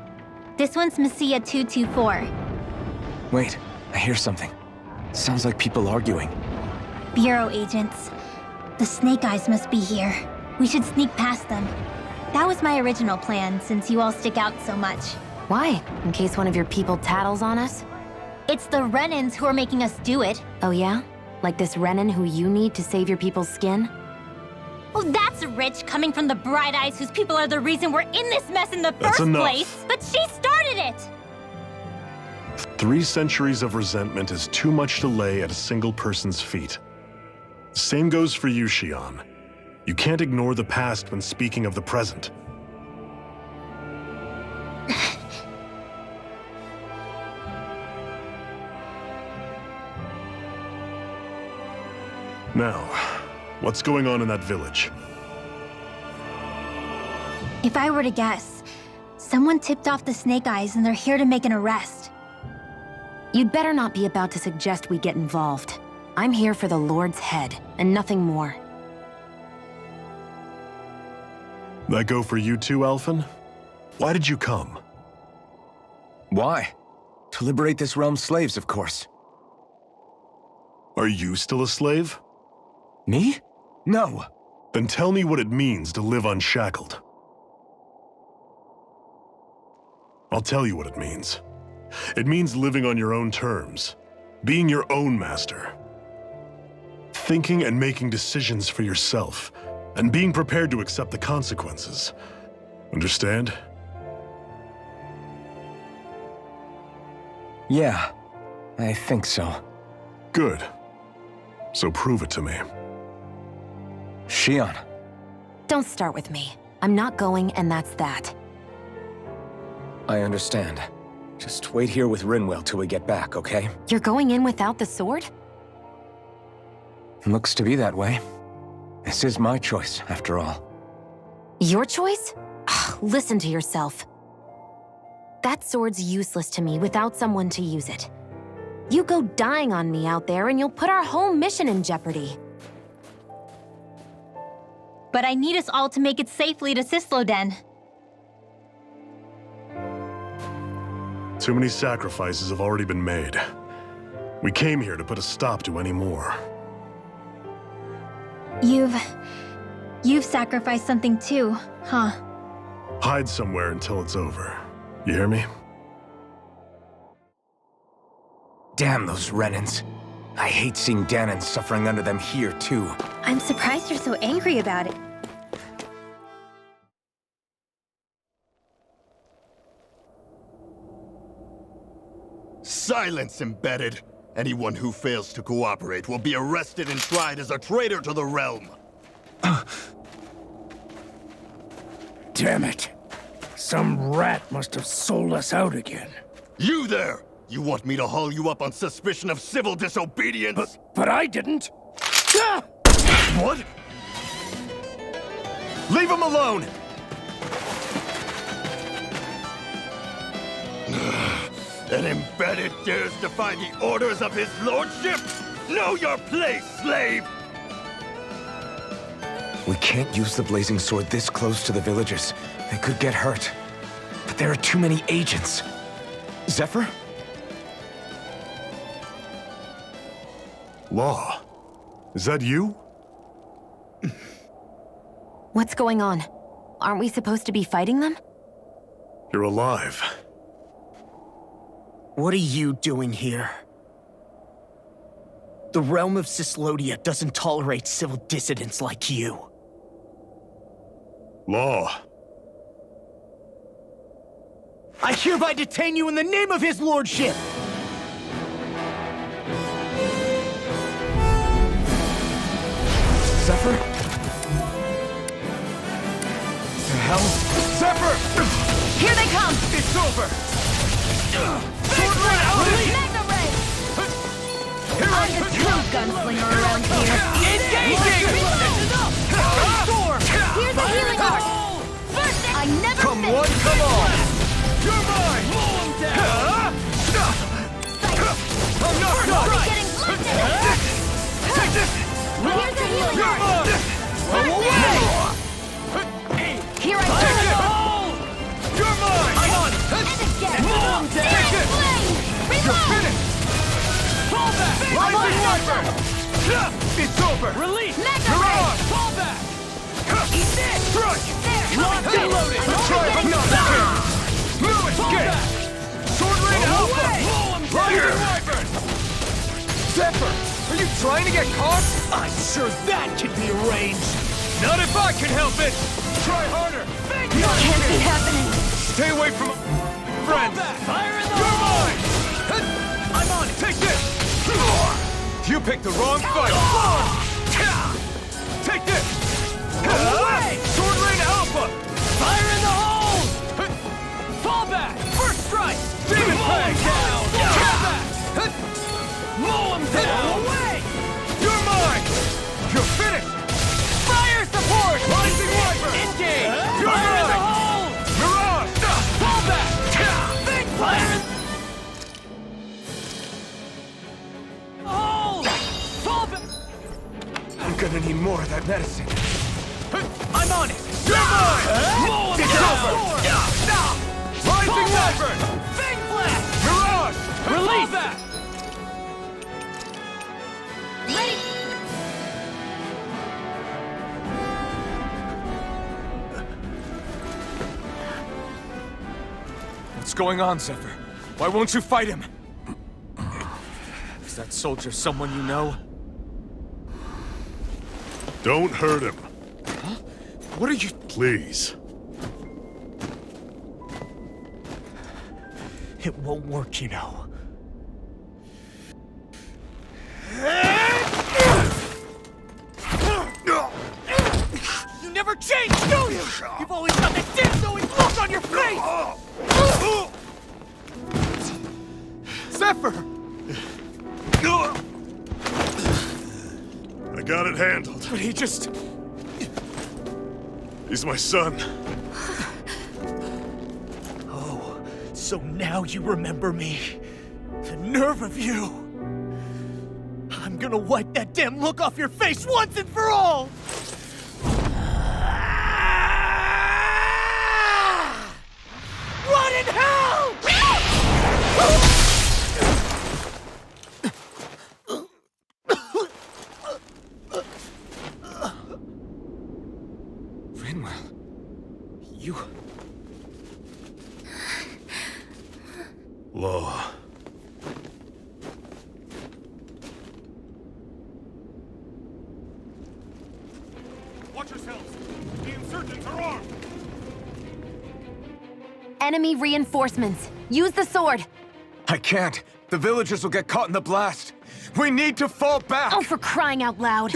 This one's Messia 224. Wait, I hear something. Sounds like people arguing. Bureau agents. The Snake Eyes must be here. We should sneak past them. That was my original plan, since you all stick out so much. Why? In case one of your people tattles on us? It's the Renans who are making us do it. Oh yeah? Like this Renan who you need to save your people's skin? Well, that's rich coming from the Bright Eyes whose people are the reason we're in this mess in the That's first enough. place. But she started it! 3 centuries of resentment is too much to lay at a single person's feet. Same goes for you, Xion. You can't ignore the past when speaking of the present. Now, what's going on in that village? If I were to guess, someone tipped off the Snake Eyes and they're here to make an arrest. You'd better not be about to suggest we get involved. I'm here for the Lord's head, and nothing more. That go for you too, Alphen? Why did you come? Why? To liberate this realm's slaves, of course. Are you still a slave? Me? No. Then tell me what it means to live unshackled. I'll tell you what it means. It means living on your own terms, being your own master, thinking and making decisions for yourself, and being prepared to accept the consequences. Understand? Yeah, I think so. Good. So prove it to me. Xion. Don't start with me. I'm not going, and that's that. I understand. Just wait here with Rinwell till we get back, okay? You're going in without the sword? Looks to be that way. This is my choice, after all. Your choice? Listen to yourself. That sword's useless to me without someone to use it. You go dying on me out there and you'll put our whole mission in jeopardy. But I need us all to make it safely to Cyslodia. Too many sacrifices have already been made. We came here to put a stop to any more. You've sacrificed something too, huh? Hide somewhere until it's over. You hear me? Damn those Renans. I hate seeing Danon suffering under them here, too. I'm surprised you're so angry about it. Silence, Embedded! Anyone who fails to cooperate will be arrested and tried as a traitor to the realm. Damn it. Some rat must have sold us out again. You there! You want me to haul you up on suspicion of civil disobedience? But I didn't. Ah! What? Leave him alone! An Embedded dares defy the orders of his lordship? Know your place, slave! We can't use the blazing sword this close to the villagers. They could get hurt. But there are too many agents. Zephyr? Law. Is that you? What's going on? Aren't we supposed to be fighting them? You're alive. What are you doing here? The realm of Cyslodia doesn't tolerate civil dissidents like you. Law. I hereby detain you in the name of his lordship! Zephyr? The hell? Zephyr! Here they come! It's over! I'm the true gunslinger around here. Engaging! Here's a healing art! I never Come miss. one, come on! You're mine! I'm not done! Getting lightened. Take Wyvern! It's over! Release! Mirage! Fall back! Eat this! Strike! Locked and loaded! Try another kill! No escape! Sword Rain Alpha! Rising Wyvern! Zephyr! Are you trying to get caught? I'm sure that can be arranged. Not if I can help it! Try harder! Can't be happening. Stay away from friends! Fire in the You're mine! I'm on it! Take this! You picked the wrong fight! Take this! Sword Rain Alpha! Fire in the hole! Fall back! First strike! Demon Fang! Down! Fall back! Mow him down! Away! You're mine! You're finished! Fire support! Rising Wyvern! Engage! You're Fire in the hole! Mirage! Fall back! Big fire! Oh! Fall back! I'm gonna need more of that medicine. I'm on it! You're mine! It's over! Rising Wyvern! Big blast! Mirage! Release that! What's going on, Zephyr? Why won't you fight him? Is that soldier someone you know? Don't hurt him, Huh? What are you... please. It won't work, you know. You never change, do you? You've always got that damn-knowing look on your face! Zephyr! I got it handled. But he just... He's my son. Oh, so now you remember me. The nerve of you! I'm gonna wipe that damn look off your face once and for all! Rot in hell! Rinwell... You... Law. Watch yourselves! The insurgents are armed! Enemy reinforcements. Use the sword. I can't. The villagers will get caught in the blast. We need to fall back. Oh, for crying out loud.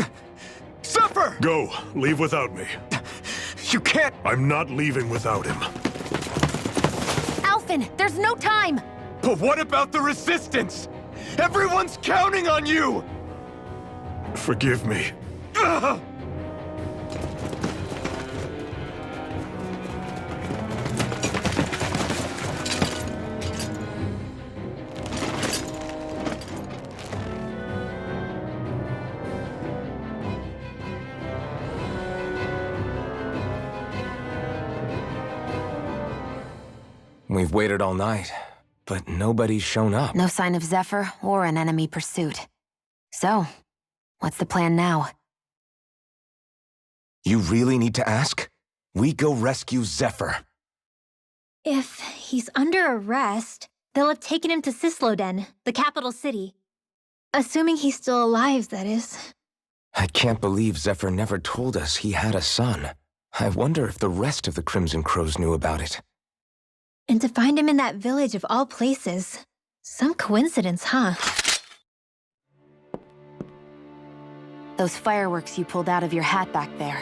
Zephyr! Go. Leave without me. You can't... I'm not leaving without him. Alphen, there's no time. But what about the resistance? Everyone's counting on you! Forgive me. Ugh! We've waited all night, but nobody's shown up. No sign of Zephyr or an enemy pursuit. So, what's the plan now? You really need to ask? We go rescue Zephyr. If he's under arrest, they'll have taken him to Cyslodia, the capital city. Assuming he's still alive, that is. I can't believe Zephyr never told us he had a son. I wonder if the rest of the Crimson Crows knew about it. And to find him in that village of all places. Some coincidence, huh? Those fireworks you pulled out of your hat back there.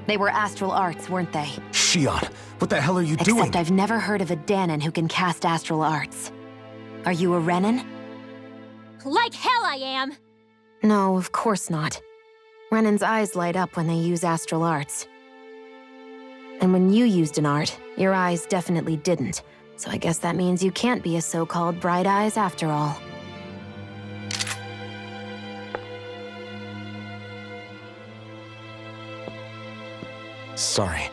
They were astral arts, weren't they? Shion, what the hell are you doing? Except I've never heard of a Danon who can cast astral arts. Are you a Renin? Like hell I am! No, of course not. Renin's eyes light up when they use astral arts. And when you used an art, your eyes definitely didn't. So I guess that means you can't be a so-called bright eyes after all. Sorry.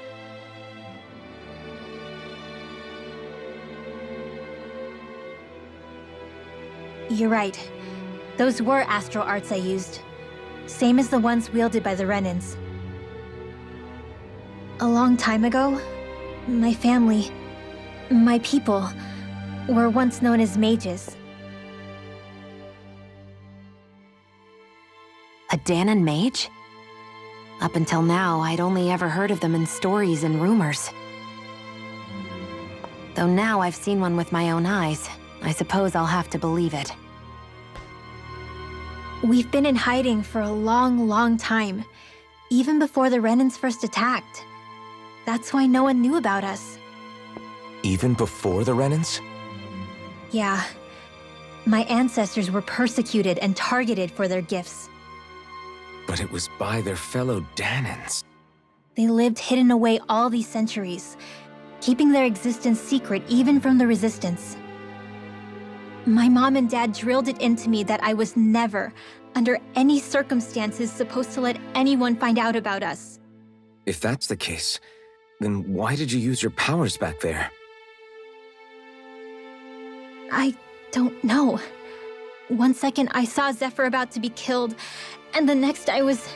You're right. Those were astral arts I used. Same as the ones wielded by the Renans. A long time ago, my family, my people, were once known as mages. A Danon mage? Up until now, I'd only ever heard of them in stories and rumors. Though now I've seen one with my own eyes, I suppose I'll have to believe it. We've been in hiding for a long, long time, even before the Renans first attacked. That's why no one knew about us. Even before the Renans? Yeah. My ancestors were persecuted and targeted for their gifts. But it was by their fellow Danons. They lived hidden away all these centuries, keeping their existence secret even from the Resistance. My mom and dad drilled it into me that I was never, under any circumstances, supposed to let anyone find out about us. If that's the case, then why did you use your powers back there? I don't know. One second I saw Zephyr about to be killed, and the next I was...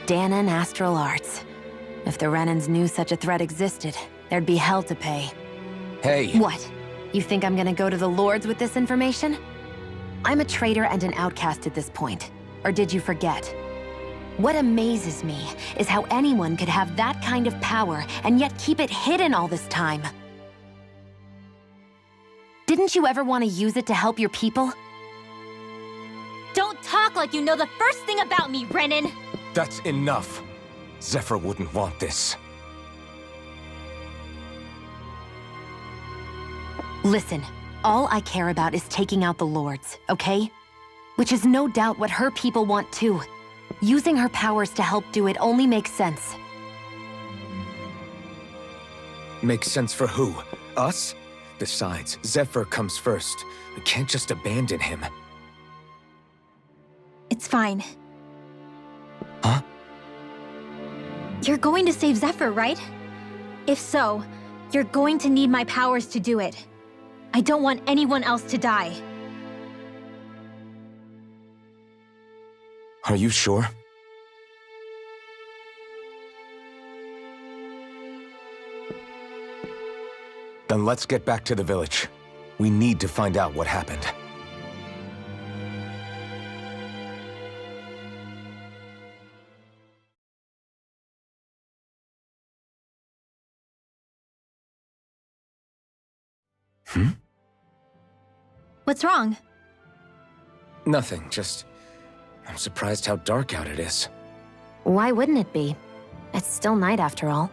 Danon astral arts. If the Renans knew such a threat existed, there'd be hell to pay. Hey! What? You think I'm gonna go to the Lords with this information? I'm a traitor and an outcast at this point. Or did you forget? What amazes me is how anyone could have that kind of power and yet keep it hidden all this time. Didn't you ever want to use it to help your people? Don't talk like you know the first thing about me, Renan! That's enough. Zephyr wouldn't want this. Listen, all I care about is taking out the Lords, okay? Which is no doubt what her people want too. Using her powers to help do it only makes sense. Makes sense for who? Us? Besides, Zephyr comes first. We can't just abandon him. It's fine. Huh? You're going to save Zephyr, right? If so, you're going to need my powers to do it. I don't want anyone else to die. Are you sure? Then let's get back to the village. We need to find out what happened. What's wrong? Nothing, just... I'm surprised how dark out it is. Why wouldn't it be? It's still night after all.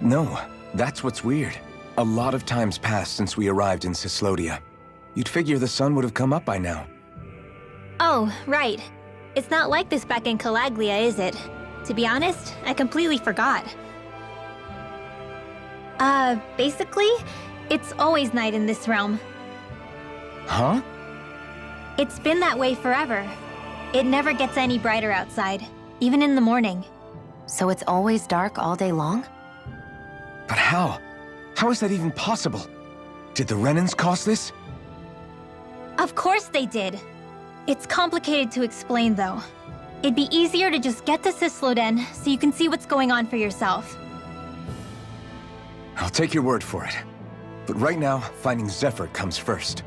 No, that's what's weird. A lot of time's passed since we arrived in Cyslodia. You'd figure the sun would have come up by now. Oh, right. It's not like this back in Calaglia, is it? To be honest, I completely forgot. Basically, it's always night in this realm. Huh? It's been that way forever. It never gets any brighter outside, even in the morning. So it's always dark all day long? But how? How is that even possible? Did the Renans cause this? Of course they did. It's complicated to explain, though. It'd be easier to just get to Cysloden so you can see what's going on for yourself. I'll take your word for it. But right now, finding Zephyr comes first.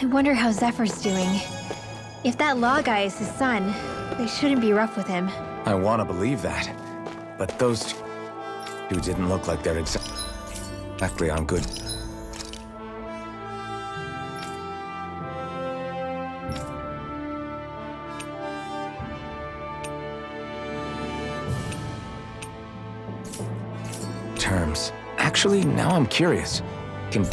I wonder how Zephyr's doing. If that law guy is his son, they shouldn't be rough with him. I want to believe that. But those two didn't look like they're exactly on good terms. Actually, now I'm curious. Can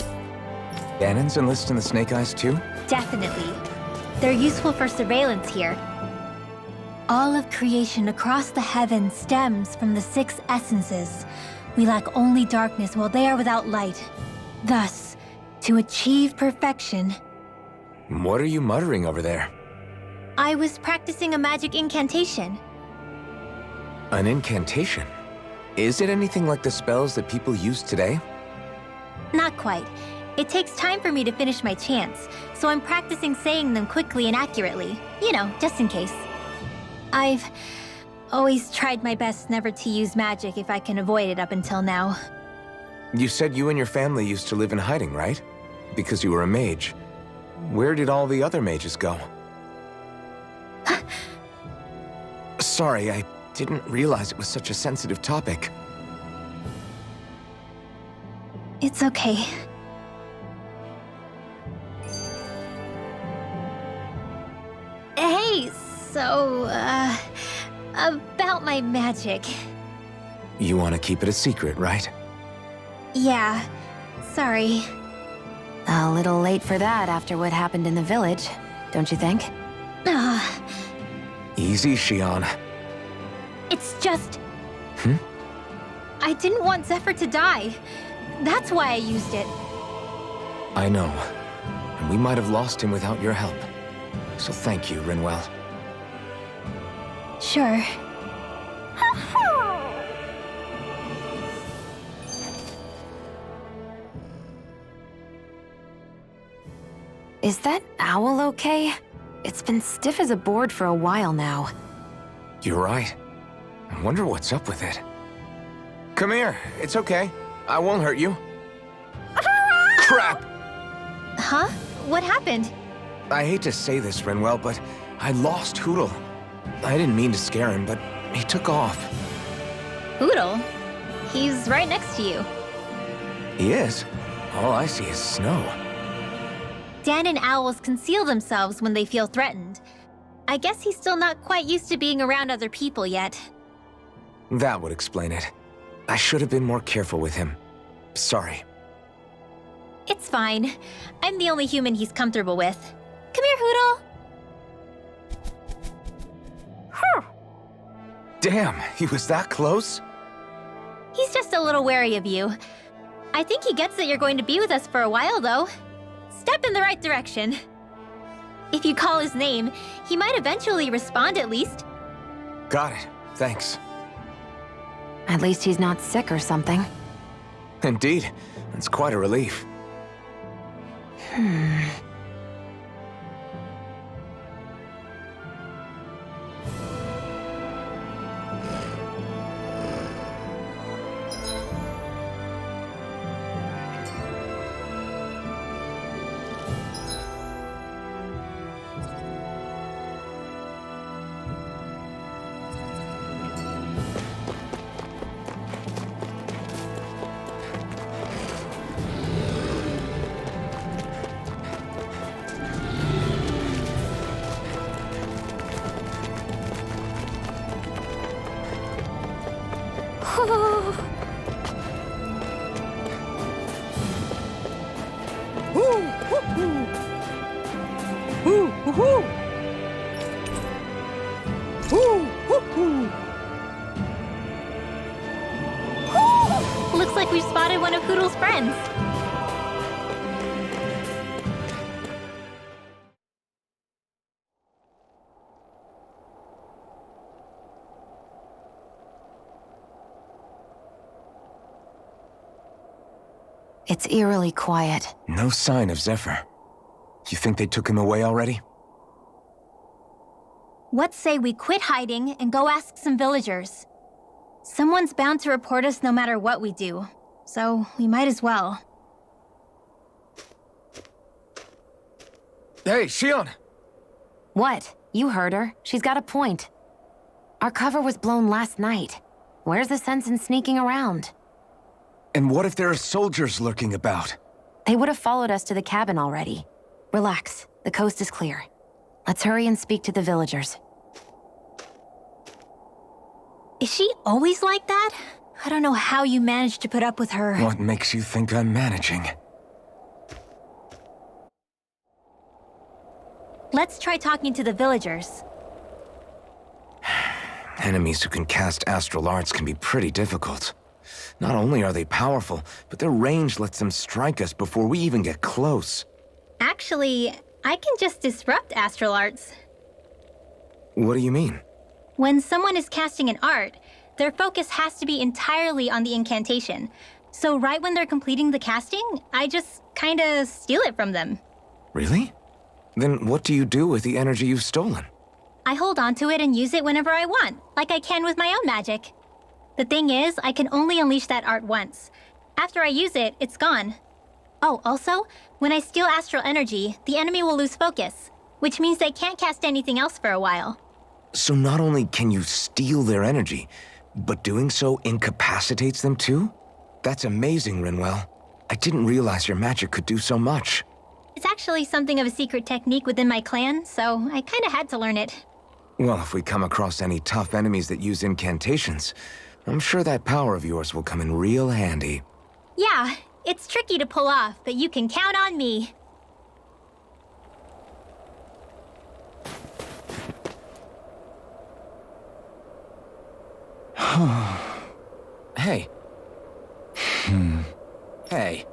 Danons enlist in the Snake Eyes too? Definitely. They're useful for surveillance here. All of creation across the heavens stems from the 6 essences. We lack only darkness while they are without light. Thus, to achieve perfection... What are you muttering over there? I was practicing a magic incantation. An incantation? Is it anything like the spells that people use today? Not quite. It takes time for me to finish my chants, so I'm practicing saying them quickly and accurately. You know, just in case. I've always tried my best never to use magic if I can avoid it up until now. You said you and your family used to live in hiding, right? Because you were a mage. Where did all the other mages go? Sorry, I didn't realize it was such a sensitive topic. It's okay. Hey, so, about my magic. You want to keep it a secret, right? Yeah, sorry. A little late for that after what happened in the village, don't you think? Easy, Shion. It's just... Hmm? I didn't want Zephyr to die. That's why I used it. I know. And we might have lost him without your help. So thank you, Rinwell. Sure. Is that owl okay? It's been stiff as a board for a while now. You're right. I wonder what's up with it. Come here. It's okay. I won't hurt you. Crap! Huh? What happened? I hate to say this, Rinwell, but I lost Hootle. I didn't mean to scare him, but he took off. Hootle? He's right next to you. He is? All I see is snow. Dan and owls conceal themselves when they feel threatened. I guess he's still not quite used to being around other people yet. That would explain it. I should have been more careful with him. Sorry. It's fine. I'm the only human he's comfortable with. Come here, Hootle. Damn, he was that close? He's just a little wary of you. I think he gets that you're going to be with us for a while, though. Step in the right direction. If you call his name, he might eventually respond at least. Got it. Thanks. At least he's not sick or something. Indeed. That's quite a relief. Looks like we've spotted one of Hootle's friends. It's eerily quiet. No sign of Zephyr. You think they took him away already? What say we quit hiding and go ask some villagers? Someone's bound to report us no matter what we do, so we might as well. Hey, Shion! What? You heard her. She's got a point. Our cover was blown last night. Where's the sense in sneaking around? And what if there are soldiers lurking about? They would have followed us to the cabin already. Relax. The coast is clear. Let's hurry and speak to the villagers. Is she always like that? I don't know how you managed to put up with her. What makes you think I'm managing? Let's try talking to the villagers. Enemies who can cast astral arts can be pretty difficult. Not only are they powerful, but their range lets them strike us before we even get close. Actually, I can just disrupt astral arts. What do you mean? When someone is casting an art, their focus has to be entirely on the incantation. So right when they're completing the casting, I just kinda steal it from them. Really? Then what do you do with the energy you've stolen? I hold on to it and use it whenever I want, like I can with my own magic. The thing is, I can only unleash that art once. After I use it, it's gone. Oh, also, when I steal astral energy, the enemy will lose focus, which means they can't cast anything else for a while. So not only can you steal their energy, but doing so incapacitates them too? That's amazing, Rinwell. I didn't realize your magic could do so much. It's actually something of a secret technique within my clan, so I kinda had to learn it. Well, if we come across any tough enemies that use incantations, I'm sure that power of yours will come in real handy. Yeah, it's tricky to pull off, but you can count on me. Hey. Hey.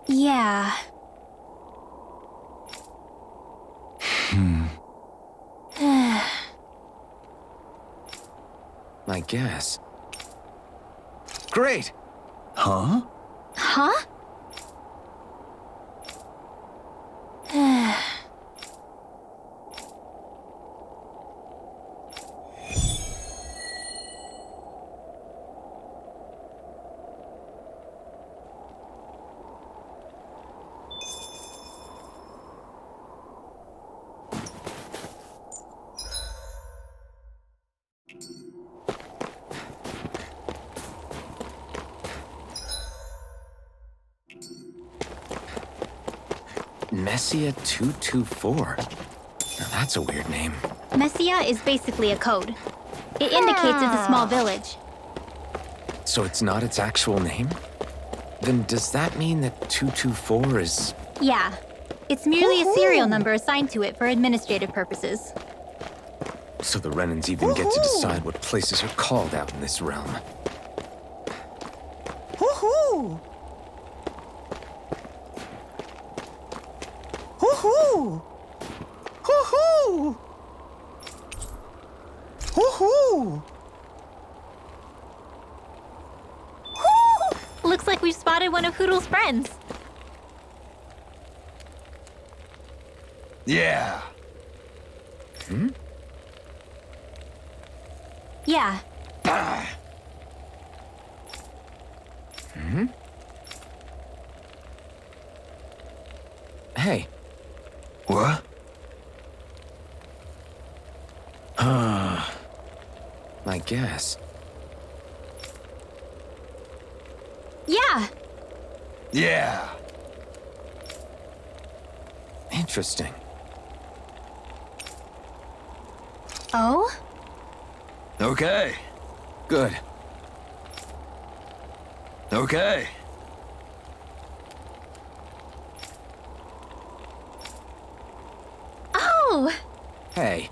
Yeah. I guess. Great! Huh? Huh? Messia 224. Now that's a weird name. Messia is basically a code. It indicates it's a small village. So it's not its actual name? Then does that mean that 224 is... Yeah. It's merely a serial number assigned to it for administrative purposes. So the Renans even get to decide what places are called out in this realm. Hoo-hoo! Hoo-hoo! Hoo-hoo! Hoo-hoo! Looks like we've spotted one of Hoodle's friends. Yeah. Yeah. Hey. What? I guess. Yeah. Yeah. Interesting. Oh? Okay. Good. Okay. Oh! Hey.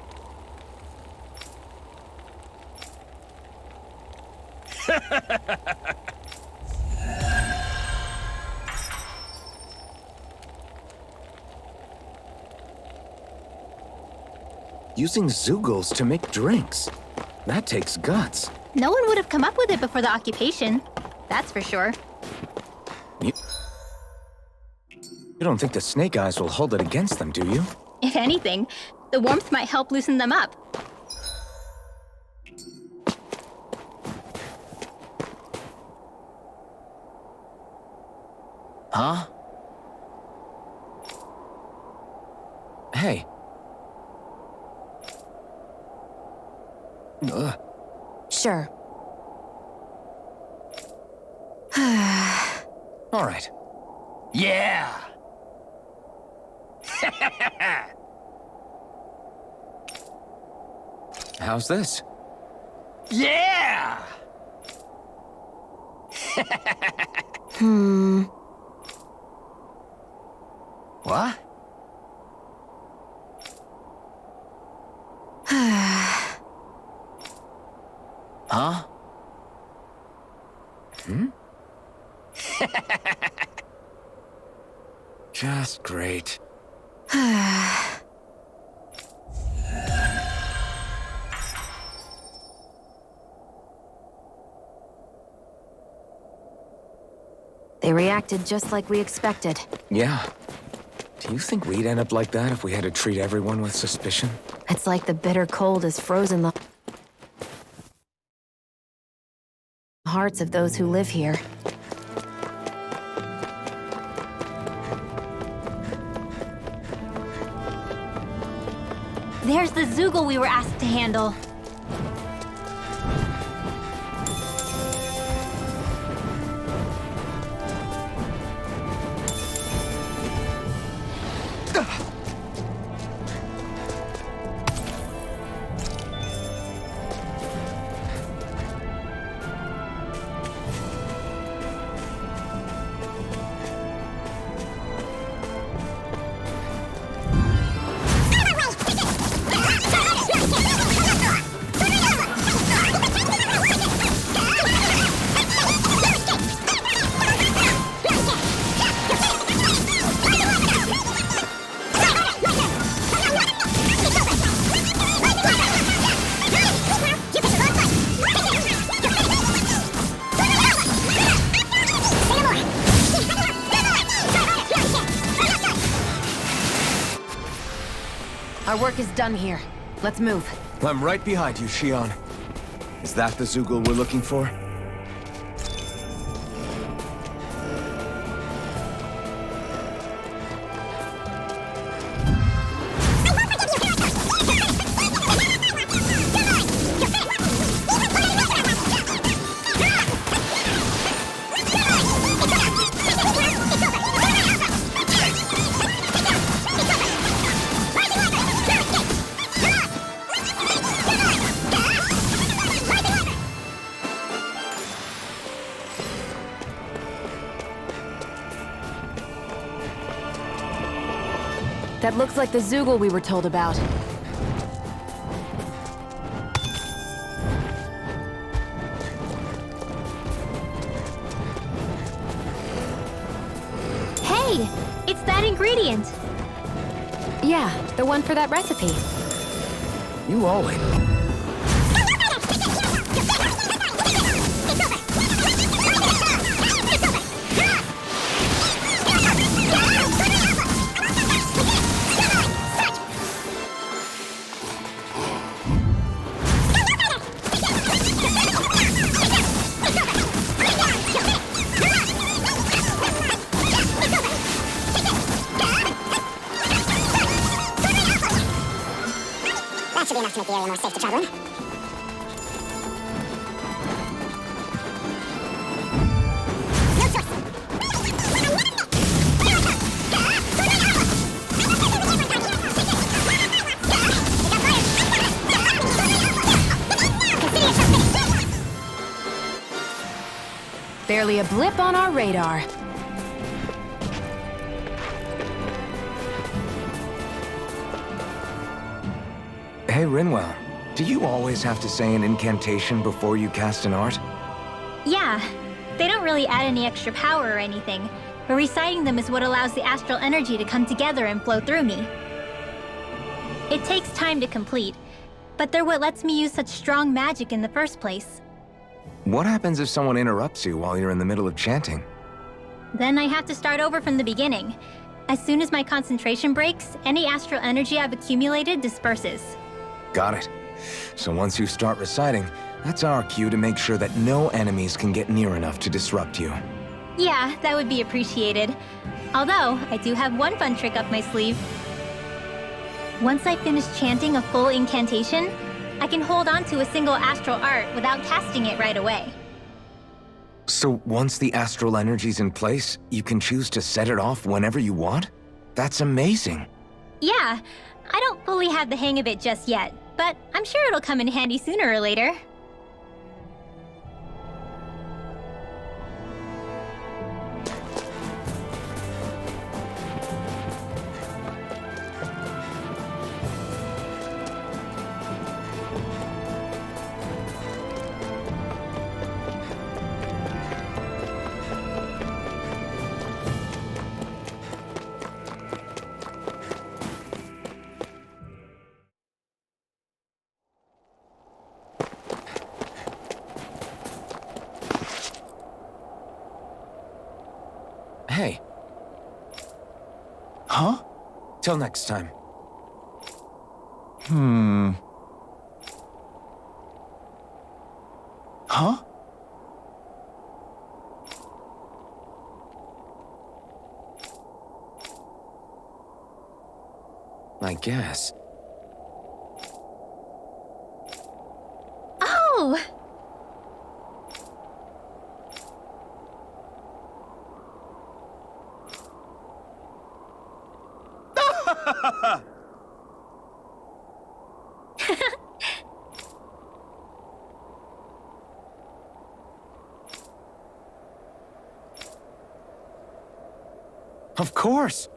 Using Zoogles to make drinks. That takes guts. No one would have come up with it before the occupation. That's for sure. You don't think the Snake Eyes will hold it against them, do you? If anything, the warmth might help loosen them up. Huh? Hey. Sure. All right. Yeah! How's this? Yeah! What? Huh? Just great. They reacted just like we expected. Yeah. Do you think we'd end up like that if we had to treat everyone with suspicion? It's like the bitter cold has frozen the hearts of those who live here. There's the Zoogle we were asked to handle. Our work is done here. Let's move. I'm right behind you, Shion. Is that the Zoogle we're looking for? That looks like the Zoogle we were told about. Hey! It's that ingredient! Yeah, the one for that recipe. You always... That should be enough to make the area more safe to travel in. No choice. Barely a blip on our radar. Hey, Rinwell. Do you always have to say an incantation before you cast an art? Yeah, they don't really add any extra power or anything, but reciting them is what allows the astral energy to come together and flow through me. It takes time to complete, but they're what lets me use such strong magic in the first place. What happens if someone interrupts you while you're in the middle of chanting? Then I have to start over from the beginning. As soon as my concentration breaks, any astral energy I've accumulated disperses. Got it. So once you start reciting, that's our cue to make sure that no enemies can get near enough to disrupt you. Yeah, that would be appreciated. Although, I do have one fun trick up my sleeve. Once I finish chanting a full incantation, I can hold on to a single astral art without casting it right away. So once the astral energy's in place, you can choose to set it off whenever you want? That's amazing. Yeah, I don't fully have the hang of it just yet, but I'm sure it'll come in handy sooner or later. Hey. Huh? Till next time. Huh? I guess. Oh! Of course.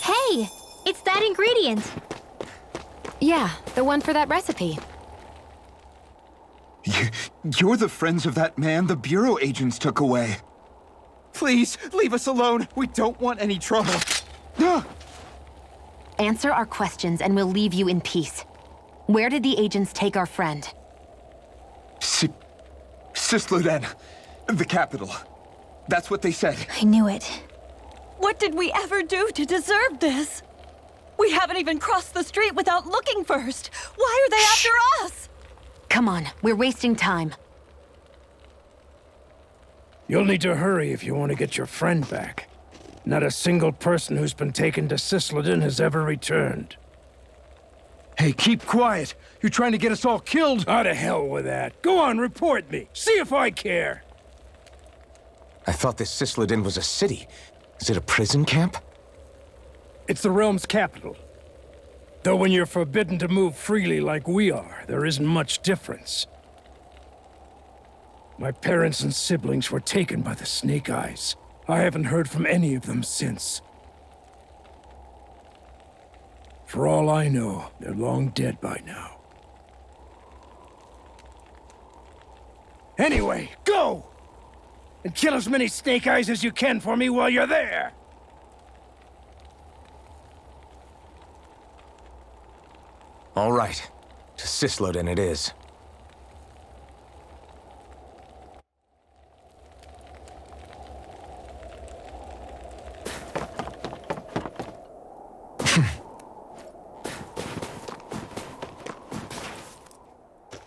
Hey! It's that ingredient! Yeah, the one for that recipe. You're the friends of that man the Bureau agents took away. Please, leave us alone. We don't want any trouble. Answer our questions and we'll leave you in peace. Where did the agents take our friend? Cyslodia, the capital. That's what they said. I knew it. What did we ever do to deserve this? We haven't even crossed the street without looking first. Why are they after us? Come on, we're wasting time. You'll need to hurry if you want to get your friend back. Not a single person who's been taken to Cyslodia has ever returned. Hey, keep quiet. You're trying to get us all killed. Out of hell with that. Go on, report me. See if I care. I thought this Cyslodia was a city. Is it a prison camp? It's the realm's capital. Though when you're forbidden to move freely like we are, there isn't much difference. My parents and siblings were taken by the Snake Eyes. I haven't heard from any of them since. For all I know, they're long dead by now. Anyway, go! And kill as many Snake Eyes as you can for me while you're there! All right. To Cyslodia it is.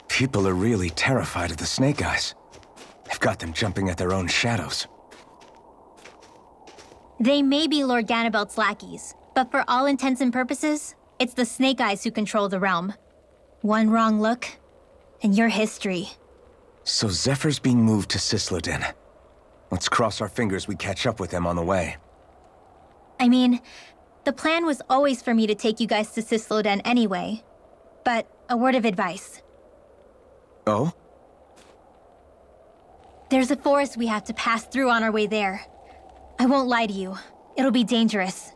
People are really terrified of the Snake Eyes. They've got them jumping at their own shadows. They may be Lord Ganabelt's lackeys, but for all intents and purposes, it's the Snake Eyes who control the realm. One wrong look, and your history. So Zephyr's being moved to Cyslodia. Let's cross our fingers we catch up with them on the way. I mean, the plan was always for me to take you guys to Cyslodia anyway. But a word of advice. Oh? There's a forest we have to pass through on our way there. I won't lie to you. It'll be dangerous.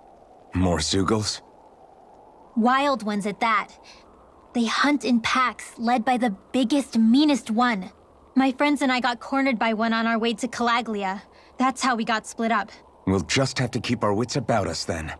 More Zeugles? Wild ones at that. They hunt in packs, led by the biggest, meanest one. My friends and I got cornered by one on our way to Calaglia. That's how we got split up. We'll just have to keep our wits about us then.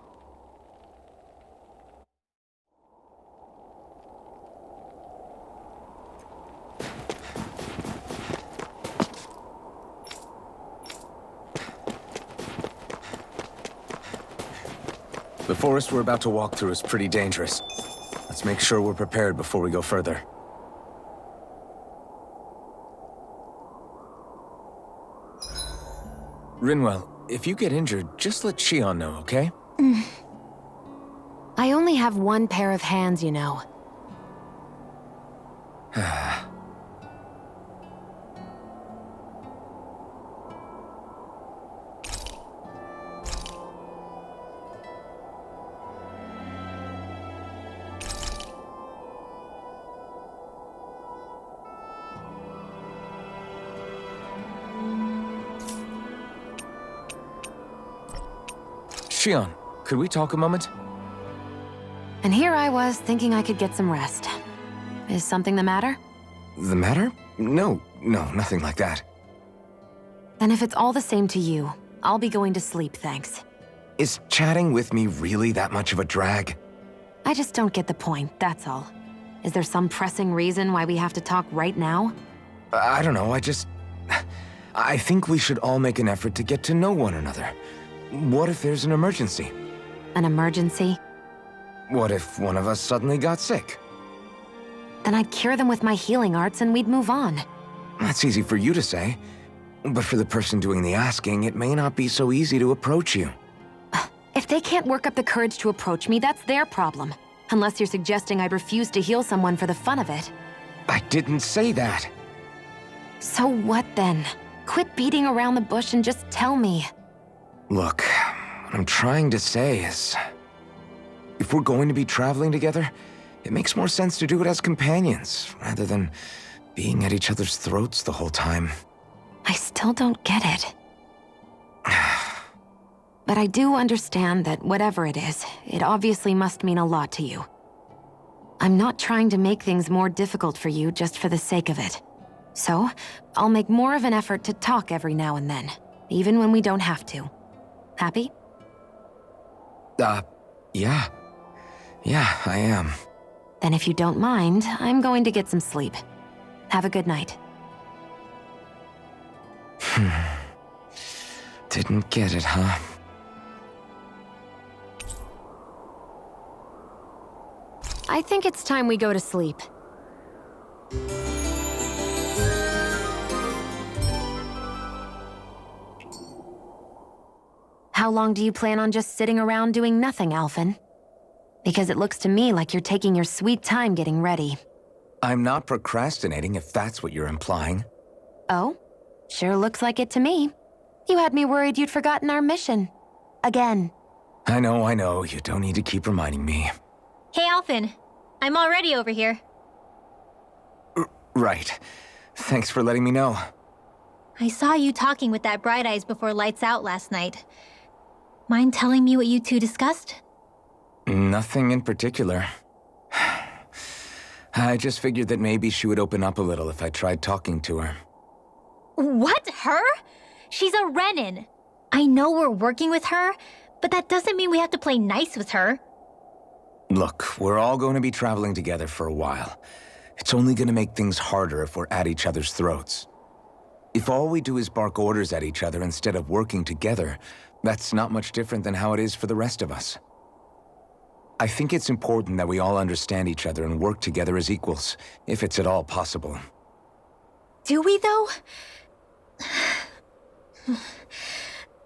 The forest we're about to walk through is pretty dangerous. Let's make sure we're prepared before we go further. Rinwell, if you get injured, just let Shion know, okay? I only have one pair of hands, you know. Shion, could we talk a moment? And here I was thinking I could get some rest. Is something the matter? The matter? No, nothing like that. Then if it's all the same to you, I'll be going to sleep, thanks. Is chatting with me really that much of a drag? I just don't get the point, that's all. Is there some pressing reason why we have to talk right now? I don't know, I think we should all make an effort to get to know one another. What if there's an emergency? An emergency? What if one of us suddenly got sick? Then I'd cure them with my healing arts and we'd move on. That's easy for you to say. But for the person doing the asking, it may not be so easy to approach you. If they can't work up the courage to approach me, that's their problem. Unless you're suggesting I'd refuse to heal someone for the fun of it. I didn't say that. So what then? Quit beating around the bush and just tell me. Look, what I'm trying to say is... if we're going to be traveling together, it makes more sense to do it as companions, rather than being at each other's throats the whole time. I still don't get it. But I do understand that whatever it is, it obviously must mean a lot to you. I'm not trying to make things more difficult for you just for the sake of it. So, I'll make more of an effort to talk every now and then, even when we don't have to. Happy? Yeah. Yeah, I am. Then if you don't mind, I'm going to get some sleep. Have a good night. Didn't get it, huh? I think it's time we go to sleep. How long do you plan on just sitting around doing nothing, Alphen? Because it looks to me like you're taking your sweet time getting ready. I'm not procrastinating, if that's what you're implying. Oh? Sure looks like it to me. You had me worried you'd forgotten our mission. Again. I know. You don't need to keep reminding me. Hey, Alphen. I'm already over here. Right. Thanks for letting me know. I saw you talking with that Bright Eyes before lights out last night. Mind telling me what you two discussed? Nothing in particular. I just figured that maybe she would open up a little if I tried talking to her. What? Her? She's a Renin. I know we're working with her, but that doesn't mean we have to play nice with her. Look, we're all going to be traveling together for a while. It's only going to make things harder if we're at each other's throats. If all we do is bark orders at each other instead of working together, that's not much different than how it is for the rest of us. I think it's important that we all understand each other and work together as equals, if it's at all possible. Do we, though?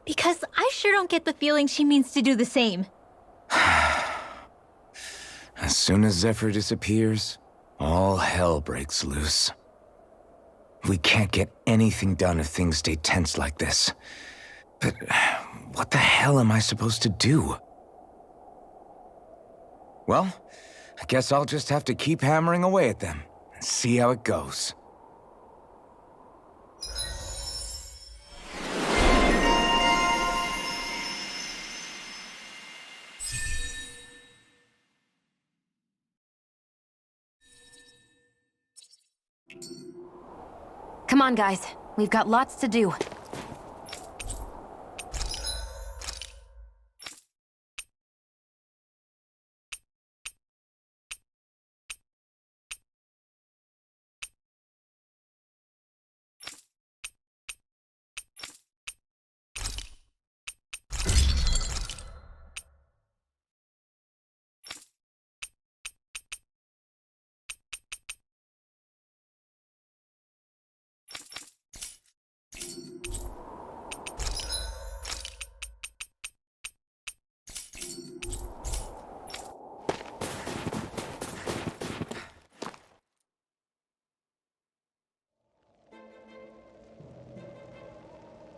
Because I sure don't get the feeling she means to do the same. As soon as Zephyr disappears, all hell breaks loose. We can't get anything done if things stay tense like this. But what the hell am I supposed to do? Well, I guess I'll just have to keep hammering away at them and see how it goes. Come on, guys. We've got lots to do.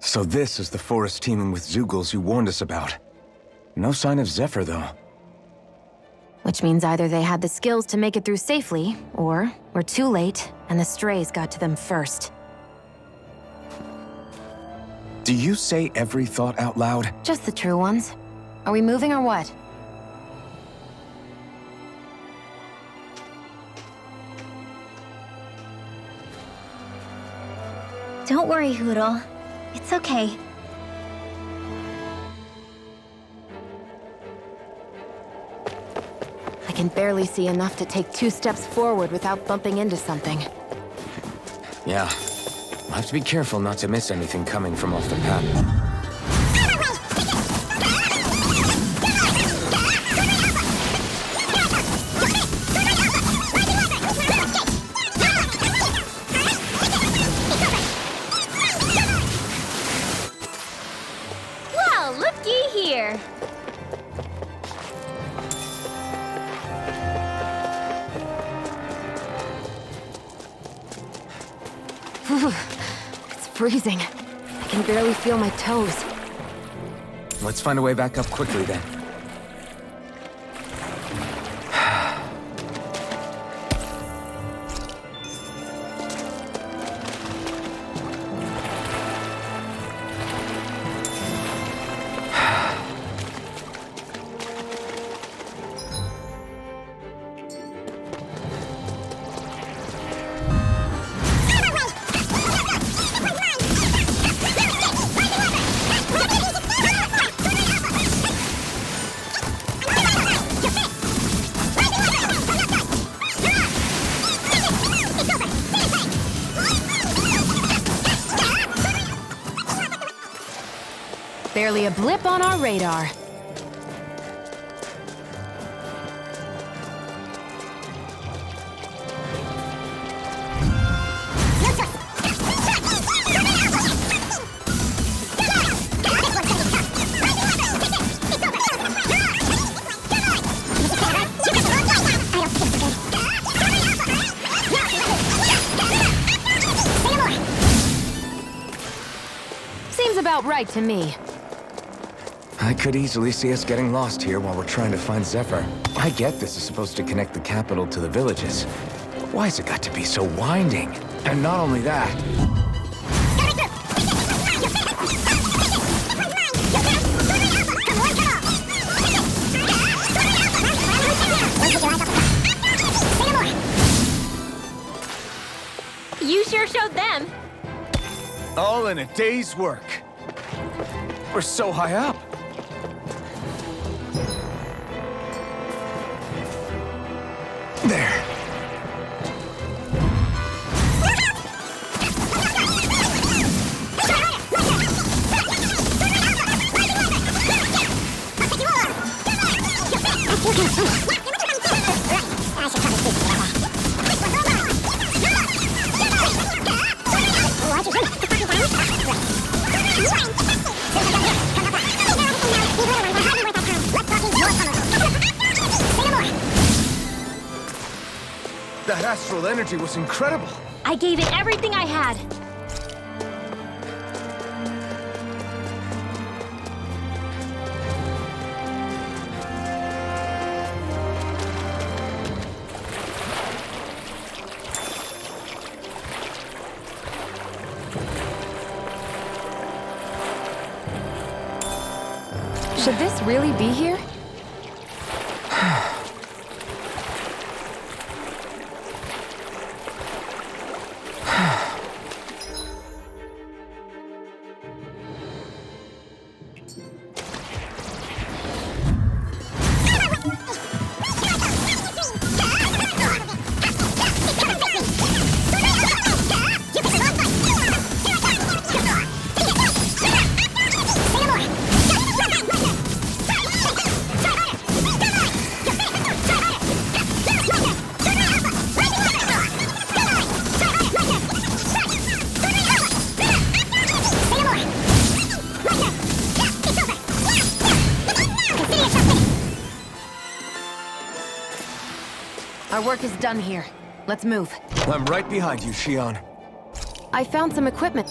So this is the forest teeming with Zeugles you warned us about. No sign of Zephyr, though. Which means either they had the skills to make it through safely, or we're too late, and the strays got to them first. Do you say every thought out loud? Just the true ones. Are we moving or what? Don't worry, Hootle. It's okay. I can barely see enough to take 2 steps forward without bumping into something. Yeah. We'll have to be careful not to miss anything coming from off the path. Well, looky here. It's freezing. I can barely feel my toes. Let's find a way back up quickly, then. Barely a blip on our radar. Seems about right to me. I could easily see us getting lost here while we're trying to find Zephyr. I get this is supposed to connect the capital to the villages. But why's it got to be so winding? And not only that... You sure showed them. All in a day's work. We're so high up. There. That astral energy was incredible. I gave it everything I had. Should this really be here? Our work is done here. Let's move. I'm right behind you, Shion. I found some equipment.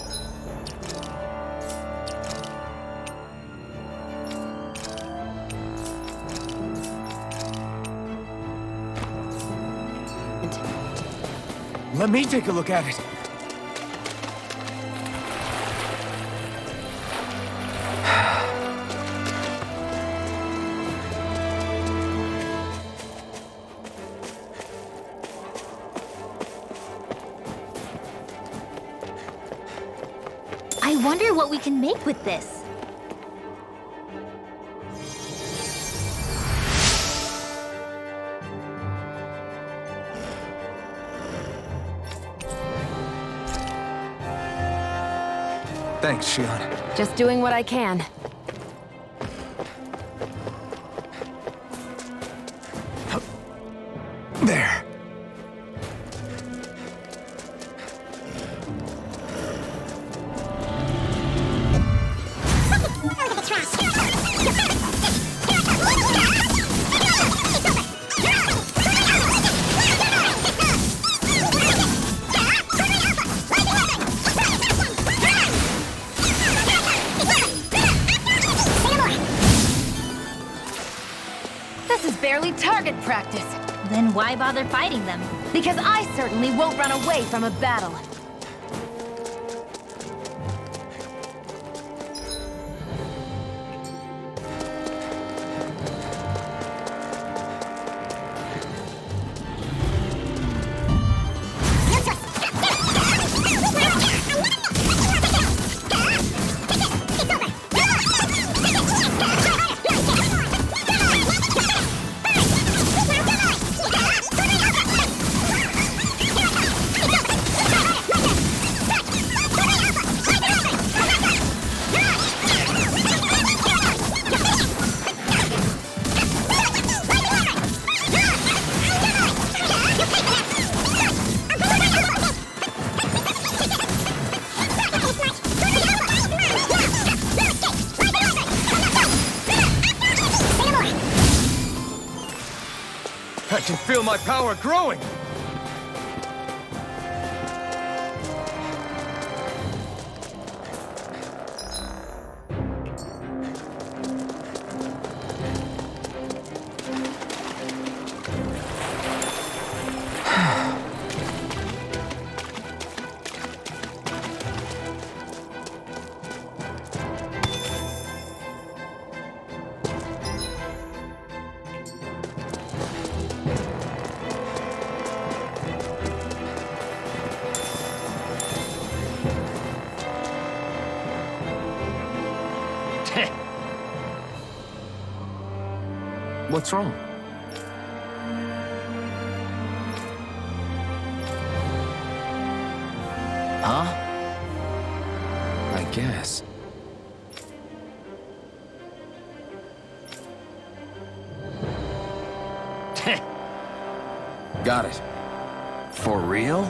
Let me take a look at it. I wonder what we can make with this. Thanks, Shion. Just doing what I can. There. This is barely target practice. Then why bother fighting them? Because I certainly won't run away from a battle. I can feel my power growing! What's wrong? Huh? I guess. Got it. For real?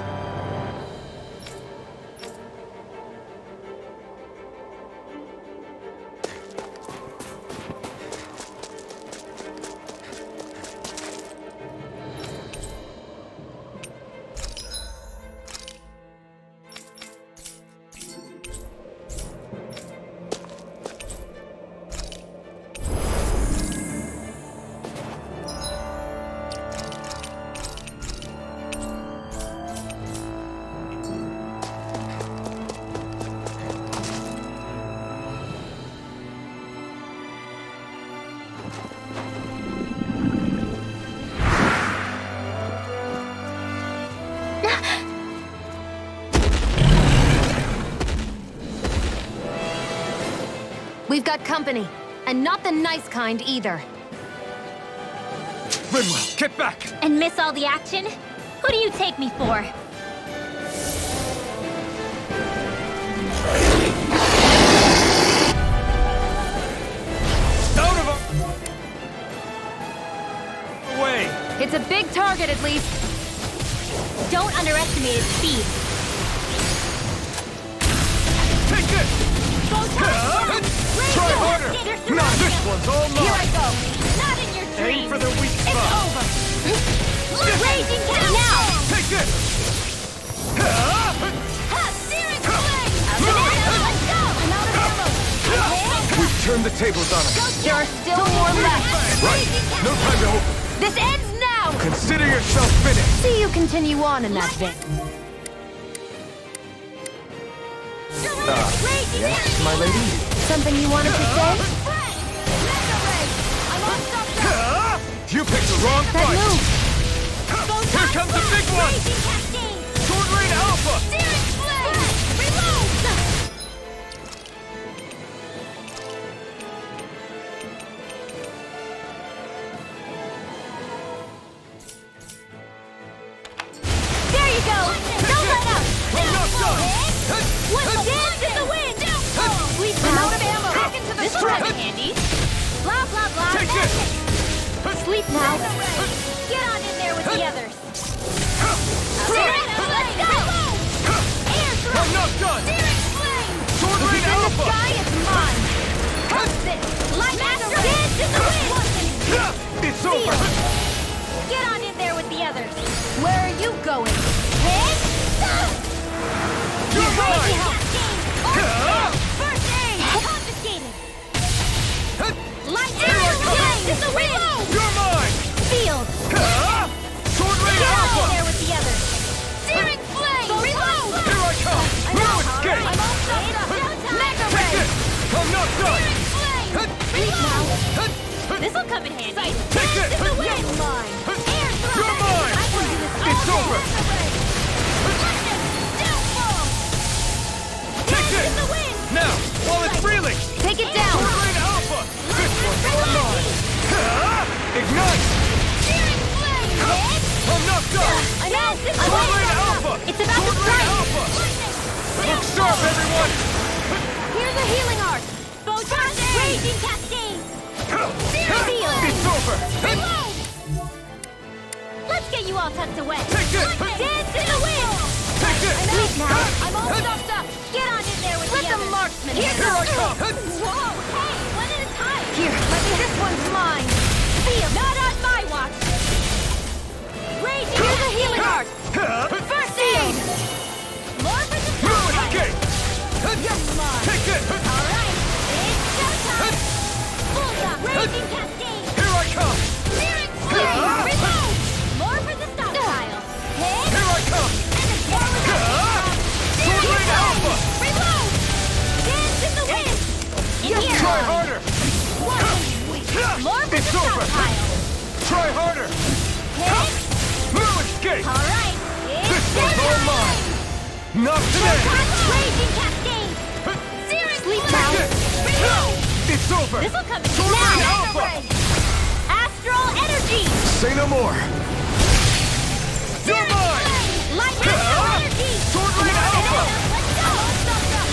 We've got company, and not the nice kind either. Rinwell, get back! And miss all the action? Who do you take me for? Out of our way! It's a big target, at least. Don't underestimate its speed. Take this! Try harder! Now this one's all mine! Here I go! Not in your dreams! Aim for the weak spot! It's over! Raging Cat now! Take this! Searing Flame! Let's go! I'm out of ammo! We've turned the tables on him. There are still more left! Right. No time to hope. This ends now! Consider yourself finished. See you continue on in that vein. Yes, my lady? Something you wanted to say? You picked the wrong That fight. move! Here comes the big one. Sword Rain Alpha. There you go! Don't let up! I'm not done. Dance in the wind! I'm out of ammo! Back into the this will come in handy! Blah, blah, blah! Take this. Sleep now. Get on in there with the others! Let's go! Air thrust! I'm not done. Sword Rain In the Alpha. sky, it's mine! How's this? Light Master Dance in the wind! It's over. Get on in there with the others! Where are you going? Hit! You're mine. First aid! Confiscated! Light Master Dance in the wind! You're mine. Field! Sword Rain Get on in Alpha. there with the others! Searing Flame! Reload! Here I come. No escape. I'm all stuffed up! Mega Take Ray! this. I'm not done. This'll come in handy! Take this. This is the wind! Mine! Air thrust! You're mine. I can do this all It's day. over. Downfall! Take Dance this. in the wind! Now, while it's reeling. Take it down! Sword Rain Alpha. This one's all mine. Ignite. Searing Flame! Hit! I'm not done. I'm out! Sword Rain Alpha. It's about to Sword Rain strike! Alpha. Look sharp, everyone. Here's a healing art! Photon Raging Cascade! It's over. Reload! Let's get you all tucked away! Take this. Dance in the wind! Take this. Sleep now! I'm all stuffed up! Get on in there with Let the the others! marksman Here Here I come. Whoa! Hey! One at a time! Here, let me. This one's mine. Feel! Not on my watch! Raging! Here's a healing art! First aid! More for the No side! escape. You're mine! Take this. Alright! It's showtime! Bullseye! Raging Cascade! Here I come. Searing Flame! Reload! More for the stockpile! Hit! Here I come. And again with the Sword Rain Alpha. Reload! Dance in the wind! In here! Try harder. More for It's the over. stockpile! Try harder. Hit! No escape. Alright! This one's all mine. Not today. Raging Cascade! Searing Sleep Flame! now. Reload! It's over. This'll come in Sword Rain now! Alpha. Astral Energy! Say no more. You're Searing mine. Flame! Light Astral Energy! Sword Rain Alpha. Let's go!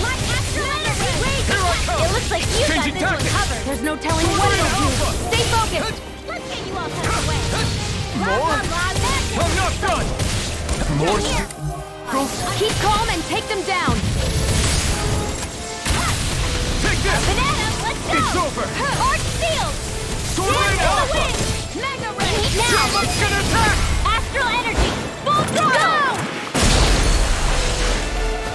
Light Astral Energy! Here I come. It looks like you got Changing this one tactics. covered! There's no telling Sword what Rain it'll do. Alpha. Stay focused! Let's get you all tucked away! More? I'm not done. More. Keep calm and take them down. Take this. Banana, let's go! It's over. Arch Field! Sword Rain Alpha. Mega Ray! You're gonna attack. Astral Energy! Full throttle!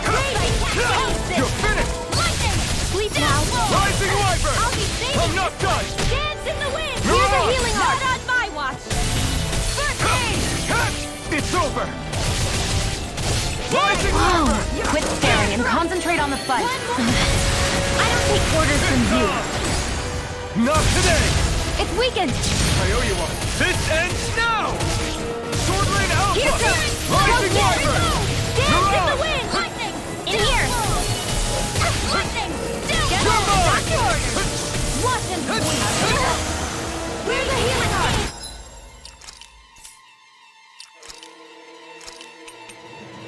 Raging Cascade! You're finished. Lightning! Sleep now! Rising Wyvern. I'll be saving I'm not done. Dance in the wind! Here's a healing art! Not on my watch! First aid! It's over. Rising Whoa! Wyvern. Quit staring and concentrate on the fight. I don't take orders from you. Not today. It's weakened. I owe you one. This ends now. Sword Rain Alpha. Here goes! Rising Go, Wyvern. Dance in the wind! Lightning! In here! Lightning! Get You're mine. back to order! Watch and Where's the healing art?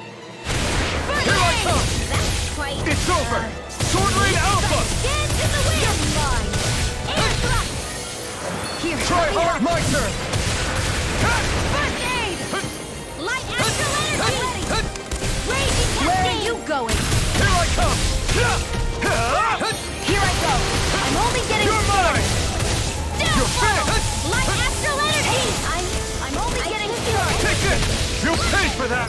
Here I come. That's quite... It's over. Sword Rain Alpha. Dance in the wind! You're mine! Air thrust! Here, Try let me hard. help. My turn. First aid! Light Astral Energy! Raging Cascade! Where are you going? Here I come. Here I go. I'm only getting You're started. mine. You're finished. Light Astral Energy! I'm only getting started! for that!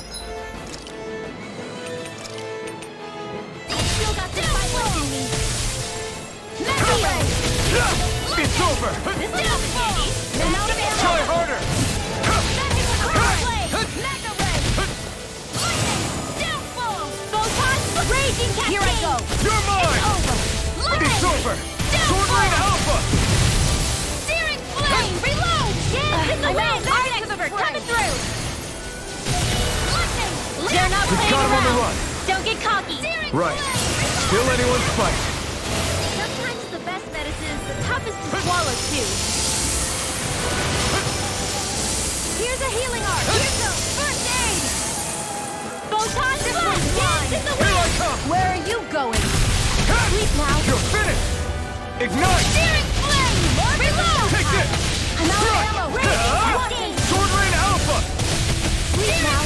Still got this fight left in me. Mega Ray! It's over! This is Danny. I'm out of ammo. Try harder! Mega Ray! Lightning! Downfall! Photon! Raging Cascade! Here I go! You're mine! It's over! Lightning! It's over! Sword Rain Alpha! Searing Flame! Reload! Dance in the wind! Excalibur coming through! Lightning! They're not We've playing got him on the around. run! Don't get cocky! Right. Still anyone's fight. Sometimes the best medicine is the toughest to swallow, too. Here's a healing art! Here's the first aid! Photon Blast! Dance in the Here I wind! come! Where are you going? Sleep now! You're finished! Ignite! Searing Flame! Reload! Take this! I'm out of ammo! Raging Cascade! Sword Rain Alpha! Sleep now!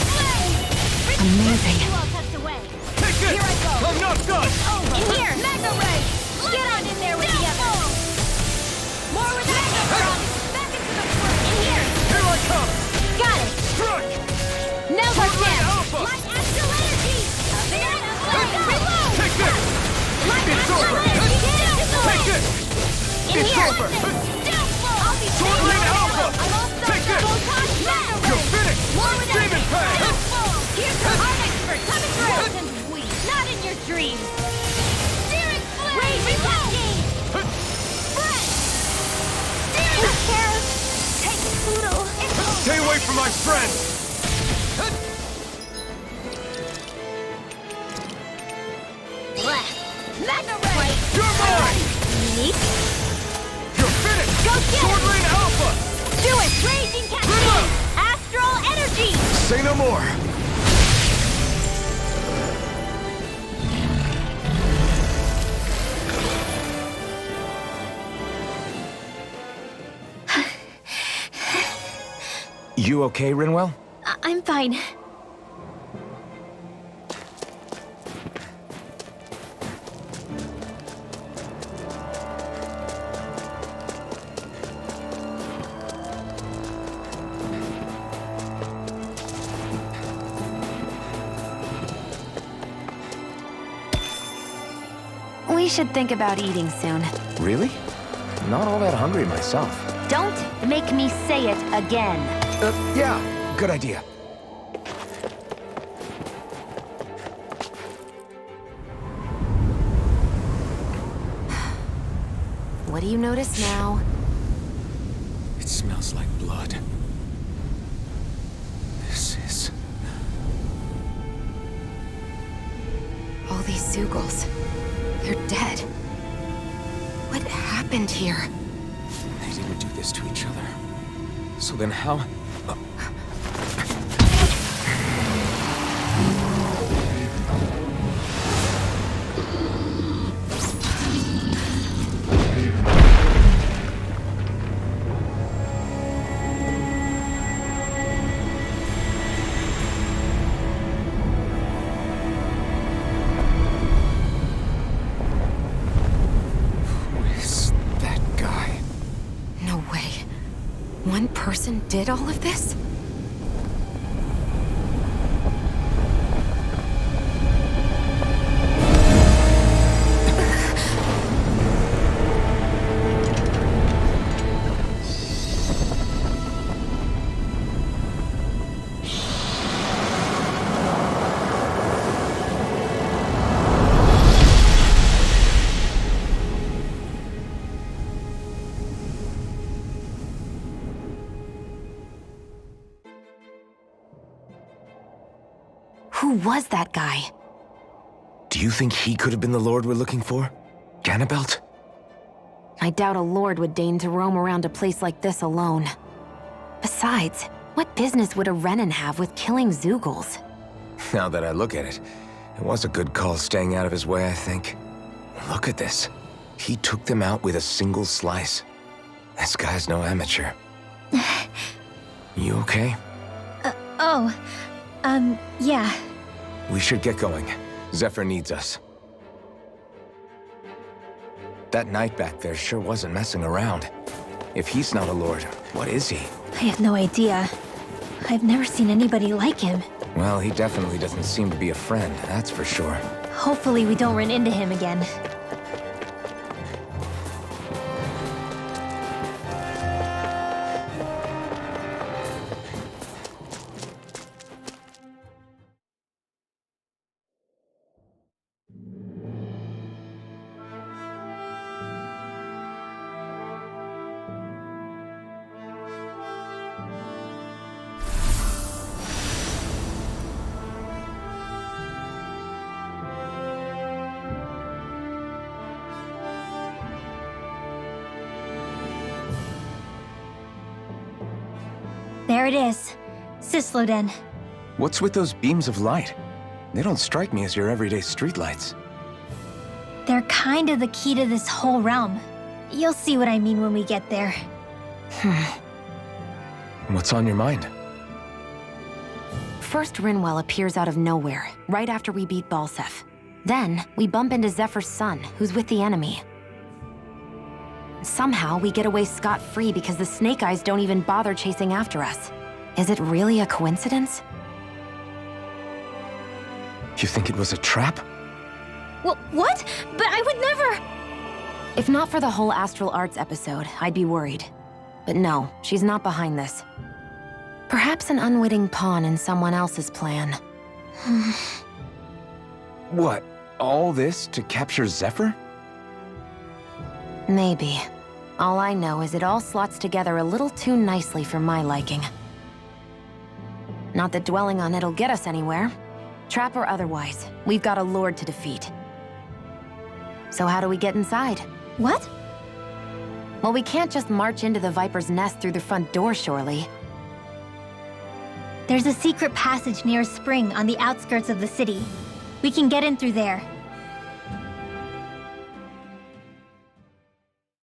Amazing. You all tucked away. Take this! Here I go! I'm not done! Over! In here! Mega Ray! Get on in there with the others! More with Mega Ray! Back into the front! In here! Here I come! Got it! Strike! Now Sword what's Rain next? Alpha! Light Astral Energy! Banana Flame! Reload! Take this! Light It's Astral over! Energy! Downfall! Take this! In It's here! over! Downfall! I'll be Sword Rain Alpha! I'm all stuck Take this! Photon Mega Ray! You're finished! More with Demon Pack! Downfall! Here's the Art Expert coming through! Not in your dreams! Searing Flame! Raging Cascade! Breath! Searing Care! Take Pluto! Stay away from my friend! Mega Ray! You're mine! Unique! You're finished! Go get Sword it! Rain Alpha! Do it! Raging Cascade! Astral Energy! Say no more! You okay, Rinwell? I'm fine. We should think about eating soon. Really? Not all that hungry myself. Don't make me say it again. Yeah, good idea. What do you notice now? It smells like blood. This is... All these Zeugles. They're dead. What happened here? They didn't do this to each other. So then how... One person did all of this? Who was that guy? Do you think he could have been the Lord we're looking for? Ganabelt? I doubt a lord would deign to roam around a place like this alone. Besides, what business would a Renan have with killing Zeugles? Now that I look at it, it was a good call staying out of his way, I think. Look at this. He took them out with a single slice. This guy's no amateur. You okay? Yeah. We should get going. Zephyr needs us. That knight back there sure wasn't messing around. If he's not a lord, what is he? I have no idea. I've never seen anybody like him. Well, he definitely doesn't seem to be a friend, that's for sure. Hopefully we don't run into him again. There it is. Cyslodia. What's with those beams of light? They don't strike me as your everyday streetlights. They're kind of the key to this whole realm. You'll see what I mean when we get there. What's on your mind? First, Rinwell appears out of nowhere, right after we beat Balseph. Then, we bump into Zephyr's son, who's with the enemy. Somehow, we get away scot-free because the Snake Eyes don't even bother chasing after us. Is it really a coincidence? You think it was a trap? What? But I would never... If not for the whole Astral Arts episode, I'd be worried. But no, she's not behind this. Perhaps an unwitting pawn in someone else's plan. What? All this to capture Zephyr? Maybe. All I know is it all slots together a little too nicely for my liking. Not that dwelling on it'll get us anywhere. Trap or otherwise, we've got a lord to defeat. So how do we get inside? What? Well, we can't just march into the Viper's nest through the front door, surely. There's a secret passage near a spring on the outskirts of the city. We can get in through there.